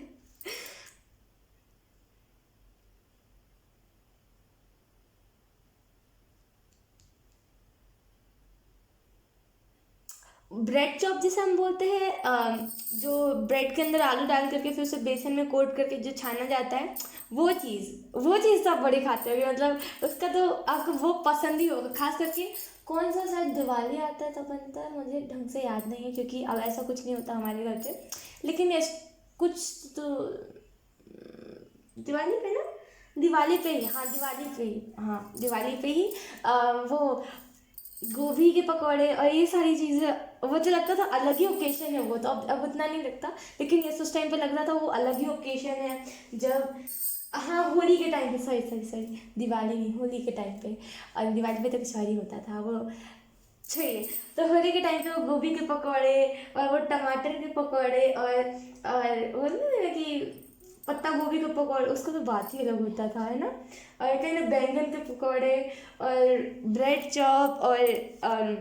ब्रेड चॉप जिसे हम बोलते हैं, जो ब्रेड के अंदर आलू डाल करके फिर उसे बेसन में कोट करके जो छाना जाता है, वो चीज़ तो आप बड़ी खाते होगे, मतलब उसका तो आपको वो पसंद ही होगा, खास करके कौन सा शायद दिवाली आता है तब बनता है, मुझे ढंग से याद नहीं है, क्योंकि अब ऐसा कुछ नहीं होता हमारे घर पे, लेकिन यस, कुछ तो दिवाली पे ना, दिवाली पे ही, हाँ दिवाली पे ही, हाँ दिवाली पे ही वो गोभी के पकौड़े और ये सारी चीज़ें, वो तो लगता था अलग ही ओकेशन है, वो तो अब उतना नहीं लगता, लेकिन ये उस टाइम पे लग रहा था वो अलग ही ओकेशन है, जब, हाँ होली के टाइम पे, सॉरी सॉरी सॉरी, दिवाली नहीं, होली के टाइम पे, और दिवाली पे तो कुछ और ही होता था वो, छोड़िए। तो होली के टाइम पे वो गोभी के पकौड़े और वो टमाटर के पकौड़े, और वो ना कि पत्ता गोभी के पकौड़े, उसका तो बात ही अलग होता था, है ना, और कहीं ना बैंगन के पकौड़े, और ब्रेड चॉप, और अम,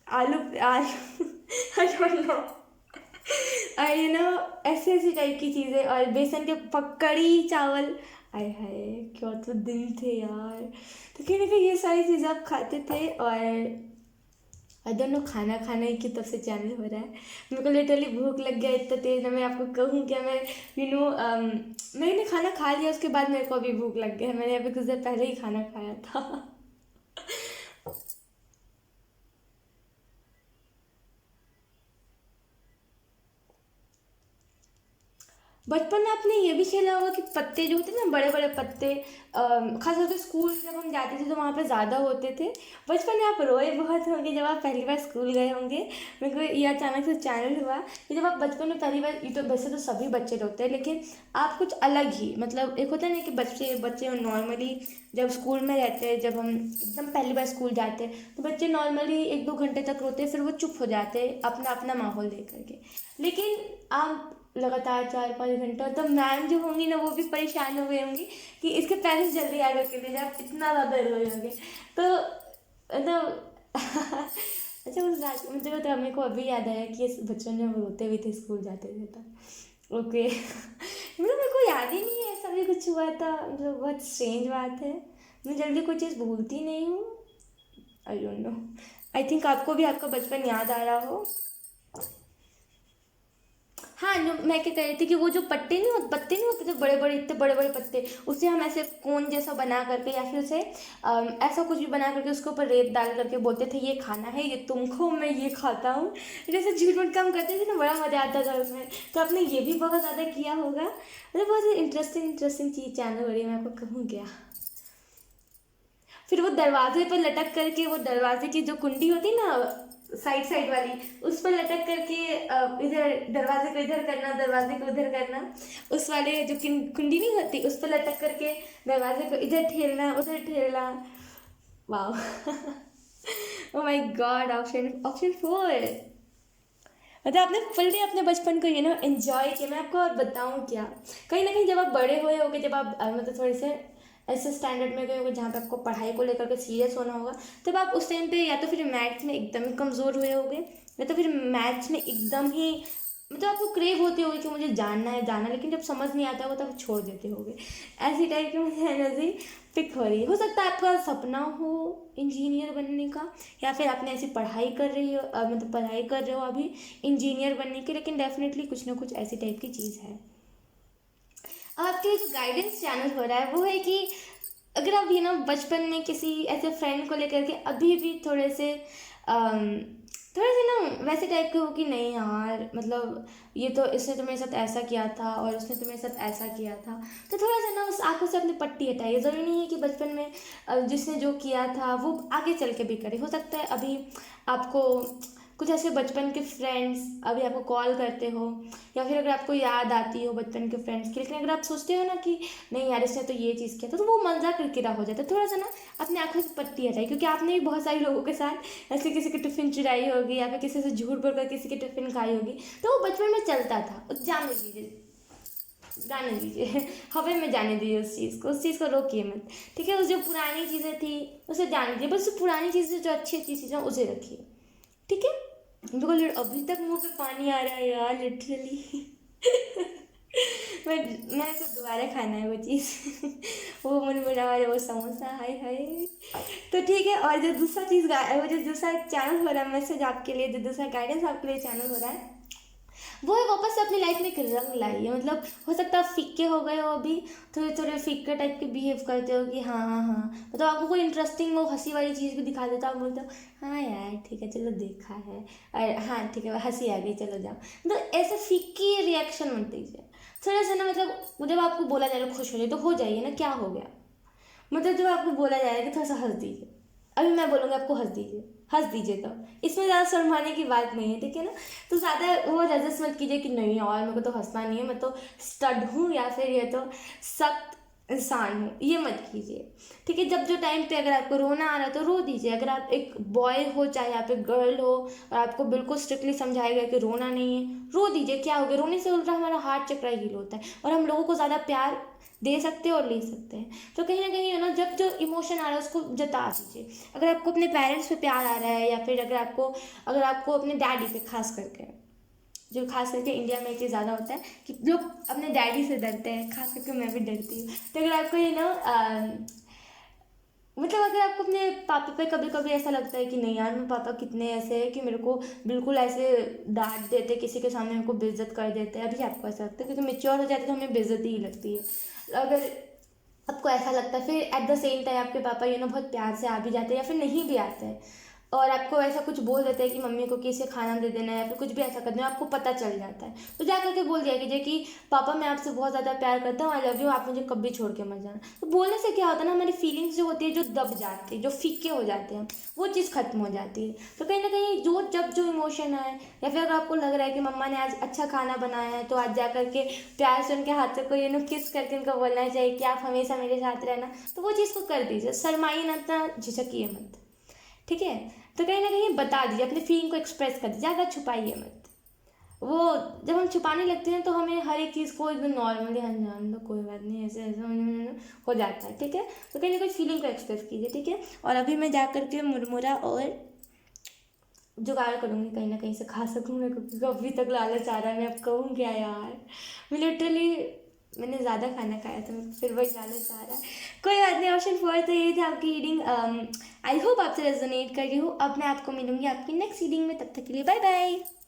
आलू आलू आई डोंट नो, और ऐसी ऐसी टाइप की चीज़ें, और बेसन के कड़ी चावल, आय हाय क्या तो दिन थे यार। तो कहीं ना कहीं ये सारी चीज़ें आप खाते थे, और आई डोंट नो खाना खाना ही क्यों तब से चैनल हो रहा है, मेरे को लिटरली भूख लग गया इतना तेज ना, मैं आपको कहूँ क्या, मैं मैंने खाना खा लिया, उसके बाद मेरे को अभी भूख लग गया है, मैंने अभी कुछ देर पहले ही खाना खाया था। बचपन में आपने ये भी खेला होगा कि पत्ते जो होते हैं ना, बड़े बड़े पत्ते, खास करके स्कूल जब हम जाते थे तो वहाँ पे ज़्यादा होते थे। बचपन में आप रोए बहुत होंगे जब आप पहली बार स्कूल गए होंगे। मेरे को ये अचानक से चैनल हुआ कि जब आप बचपन में पहली बार, ये तो वैसे तो सभी बच्चे रोते हैं, लेकिन आप कुछ अलग ही, मतलब एक होता है ना कि बच्चे बच्चे नॉर्मली जब स्कूल में रहते हैं, जब हम एकदम पहली बार स्कूल जाते हैं तो बच्चे नॉर्मली 1-2 घंटे तक रोते हैं, फिर वो चुप हो जाते हैं अपना अपना माहौल देख करके। लेकिन आप लगातार 4-5 घंटा, तो मैम जो होंगी ना वो भी परेशान हो गई होंगी कि इसके पेरेंट्स जल्दी आ करके ले जाओ, इतना ज़्यादा रोए होंगे। तो मतलब अच्छा, उस रात मुझे तो मेरे को अभी याद आया कि इस बचपन में हम रोते भी थे स्कूल जाते थे तब। ओके। मतलब मेरे को याद ही नहीं है ऐसा भी कुछ हुआ था, मतलब बहुत स्ट्रेंज बात है। मैं जल्दी कोई चीज़ भूलती नहीं हूँ। I don't know, I think आपको भी आपका बचपन याद आ रहा हो। हाँ, जो मैं क्या कह रही थी कि वो जो पत्ते नहीं होते थे बड़े बड़े, इतने बड़े बड़े पत्ते, उससे हम ऐसे कोन जैसा बना करके या फिर उसे ऐसा कुछ भी बना करके उसके ऊपर रेत डाल करके बोलते थे ये खाना है, ये तुम खो, मैं ये खाता हूँ। जैसे झूठ मूठ काम करते थे ना, बड़ा मजा आता था उसमें। तो आपने ये भी बहुत ज़्यादा किया होगा। मतलब बहुत इंटरेस्टिंग इंटरेस्टिंग चीज़ चैनल हो रही है, मैं आपको कहूँ क्या। फिर वो दरवाजे पर लटक करके, वो दरवाजे की जो कुंडी होती ना, साइड साइड वाली, उस पर लटक करके इधर दरवाजे को इधर करना, दरवाजे को उधर करना, उस वाले जो कुंडी नहीं होती उस पर लटक करके दरवाजे को इधर ठेलना उधर ठेलना। वाह। Oh my God, option option 4। मतलब आपने फुल डे अपने बचपन को एंजॉय किया। मैं आपको और बताऊँ क्या, कहीं ना कहीं जब आप बड़े हुए होगे, जब आप मतलब थोड़े से ऐसे स्टैंडर्ड में गए होगे जहाँ पे आपको पढ़ाई को लेकर के सीरियस होना होगा, तब आप उस टाइम पे या तो फिर मैथ्स में एकदम ही कमज़ोर हुए होगे, या तो फिर मैथ्स में एकदम ही, मतलब आपको क्रेव होती होगी कि मुझे जानना है जानना, लेकिन जब समझ नहीं आता होगा तब छोड़ देते होगे। ऐसी टाइप की मुझे एनर्जी पिक हो रही है। हो सकता है आपका सपना हो इंजीनियर बनने का, या फिर आपने ऐसी पढ़ाई कर रही हो, मतलब पढ़ाई कर रहे हो अभी इंजीनियर बनने की, लेकिन डेफिनेटली कुछ ना कुछ ऐसी टाइप की चीज़ है। आपके जो गाइडेंस चैनल हो रहा है वो है कि अगर आप बचपन में किसी ऐसे फ्रेंड को लेकर के अभी भी थोड़े से ना वैसे टाइप के हो कि नहीं यार, मतलब ये तो इसने तो मेरे साथ ऐसा किया था और उसने तो मेरे साथ ऐसा किया था, तो थोड़ा सा ना उस आंखों से अपनी पट्टी हटाइए। ज़रूरी नहीं है कि बचपन में जिसने जो किया था वो आगे चल के भी करे। हो सकता है अभी आपको कुछ ऐसे बचपन के फ्रेंड्स अभी आपको कॉल करते हो, या फिर अगर आपको याद आती हो बचपन के फ्रेंड्स की, लेकिन अगर आप सोचते हो ना कि नहीं यार इसने तो ये चीज़ किया था, तो वो मज़ाक किरकिरा हो जाता है। थोड़ा सा ना अपने आंखों से पट्टी हटाई, क्योंकि आपने भी बहुत सारे लोगों के साथ ऐसे किसी की टिफ़िन चुराई होगी, या फिर किसी से झूठ बोलकर किसी की टिफ़िन खाई होगी, तो वो बचपन में चलता था। जाने दीजिए, जाने दीजिए। हवा में जाने दीजिए उस चीज़ को रोकिए मत। ठीक है, उस जो पुरानी चीज़ें थी उसे जाने दीजिए, बस पुरानी चीज़ें जो अच्छी अच्छी चीज़ें उसे रखिए। ठीक है। बिल्कुल, अभी तक मुंह पे पानी आ रहा है यार, लिटरली। मेरे को दोबारा खाना है वो चीज़। वो मुरमुरा और वो समोसा, हाय हाय। तो ठीक है, और जो दूसरा चीज़ वो जो दूसरा चैनल हो रहा है मैसेज आपके लिए, जो दूसरा गाइडेंस आपके लिए चैनल हो रहा है, वो है वापस से अपनी लाइफ में एक रंग लाइए। मतलब हो सकता है आप फीके हो गए हो अभी, थोड़े थोड़े फीके टाइप के बिहेव करते हो कि हाँ हाँ हाँ, मतलब आपको कोई इंटरेस्टिंग वो हंसी वाली चीज़ भी दिखा देता, आप बोलते हो हाँ यार ठीक है चलो देखा है, और हाँ ठीक है हंसी आ गई चलो जाओ। मतलब ऐसे फीकी रिएक्शन मत दीजिए। थोड़ा सा ना, मतलब जब आपको बोला जा रहा है खुश हो जाए तो हो जाइए ना, क्या हो गया। मतलब जब आपको बोला जाएगा कि थोड़ा सा हंस दीजिए, अभी मैं बोलूँगी आपको हंस दीजिए, तो इसमें ज़्यादा शर्माने की बात नहीं है। ठीक है ना, तो ज़्यादा वो रजस मत कीजिए कि नहीं यार मेरे को तो हंसना नहीं है, मैं तो स्टड हूँ या फिर ये तो सख्त इंसान हूँ, ये मत कीजिए। ठीक है, जब जो टाइम पे अगर आपको रोना आ रहा है तो रो दीजिए। अगर आप एक बॉय हो चाहे आप एक गर्ल हो और आपको बिल्कुल स्ट्रिक्टली समझाया गया कि रोना नहीं है, रो दीजिए। क्या हो गया, रोने से उल्टा हमारा हार्ट चक्र हील होता है और हम लोगों को ज़्यादा प्यार दे सकते हैं और ले सकते हैं। तो कहीं ना कहीं है ना, जब जो इमोशन आ रहा है उसको जता दीजिए। अगर आपको अपने पेरेंट्स पे प्यार आ रहा है, या फिर अगर आपको अपने डैडी पे, खास करके इंडिया में ये चीज़ ज़्यादा होता है कि लोग अपने डैडी से डरते हैं, खास करके मैं भी डरती हूँ। तो अगर आपको मतलब अगर आपको अपने पापा पे कभी कभी ऐसा लगता है कि नहीं यार मेरे पापा कितने ऐसे हैं कि मेरे को बिल्कुल ऐसे डांट देते, किसी के सामने मेरे को बेइज्जत कर देते हैं, अभी आपको ऐसा लगता है क्योंकि मेच्योर हो जाते तो हमें बेइज्जती ही लगती है। अगर आपको ऐसा लगता है, फिर एट द सेम टाइम आपके पापा बहुत प्यार से आ भी जाते हैं या फिर नहीं भी आते हैं, और आपको ऐसा कुछ बोल देता है कि मम्मी को कैसे खाना दे देना है या फिर कुछ भी ऐसा करना है, आपको पता चल जाता है, तो जा करके बोल दिया कीजिए कि पापा मैं आपसे बहुत ज़्यादा प्यार करता हूँ, आई लव यू, आप मुझे कभी छोड़ के मत जाना। तो बोलने से क्या होता है ना, हमारी फीलिंग्स जो होती है जो दब जाती है, जो फीके हो जाते हैं, वो चीज़ खत्म हो जाती है। तो कहीं ना कहीं जब जो इमोशन आए या फिर अगर आपको लग रहा है कि मम्मा ने आज अच्छा खाना बनाया है, तो आज जा करके प्यार से उनके हाथों को किस करके उनको बोलना चाहिए कि आप हमेशा मेरे साथ रहना, तो वो चीज़ को कर दीजिए, शर्माइए ना, इतना झिझकिए मत, ठीक है। तो कहीं ना कहीं बता दीजिए, अपने फीलिंग को एक्सप्रेस कर दीजिए, ज़्यादा छुपाइए मत। वो जब हम छुपाने लगते हैं तो हमें हर एक चीज़ को एकदम नॉर्मली, हाँ जान लो कोई बात नहीं, ऐसे ऐसे हो जाता है, ठीक है। तो कहीं ना कहीं फीलिंग को एक्सप्रेस कीजिए, ठीक है। और अभी मैं जा करके मुरमुरा और जुगाड़ करूँगी, कहीं ना कहीं से खा सकूँ मैं, क्योंकि अभी तक लालच आ रहा है, मैं अब कहूँ क्या यार, मैं लिटरली मैंने ज़्यादा खाना खाया था, फिर वही लालच आ रहा है। कोई बात नहीं, ऑप्शन 4 तो ये थी आपकी रीडिंग। आई होप आपसे रेजोनेट कर रही हूँ। अब मैं आपको मिलूंगी आपकी नेक्स्ट रीडिंग में, तब तक के लिए बाय बाय।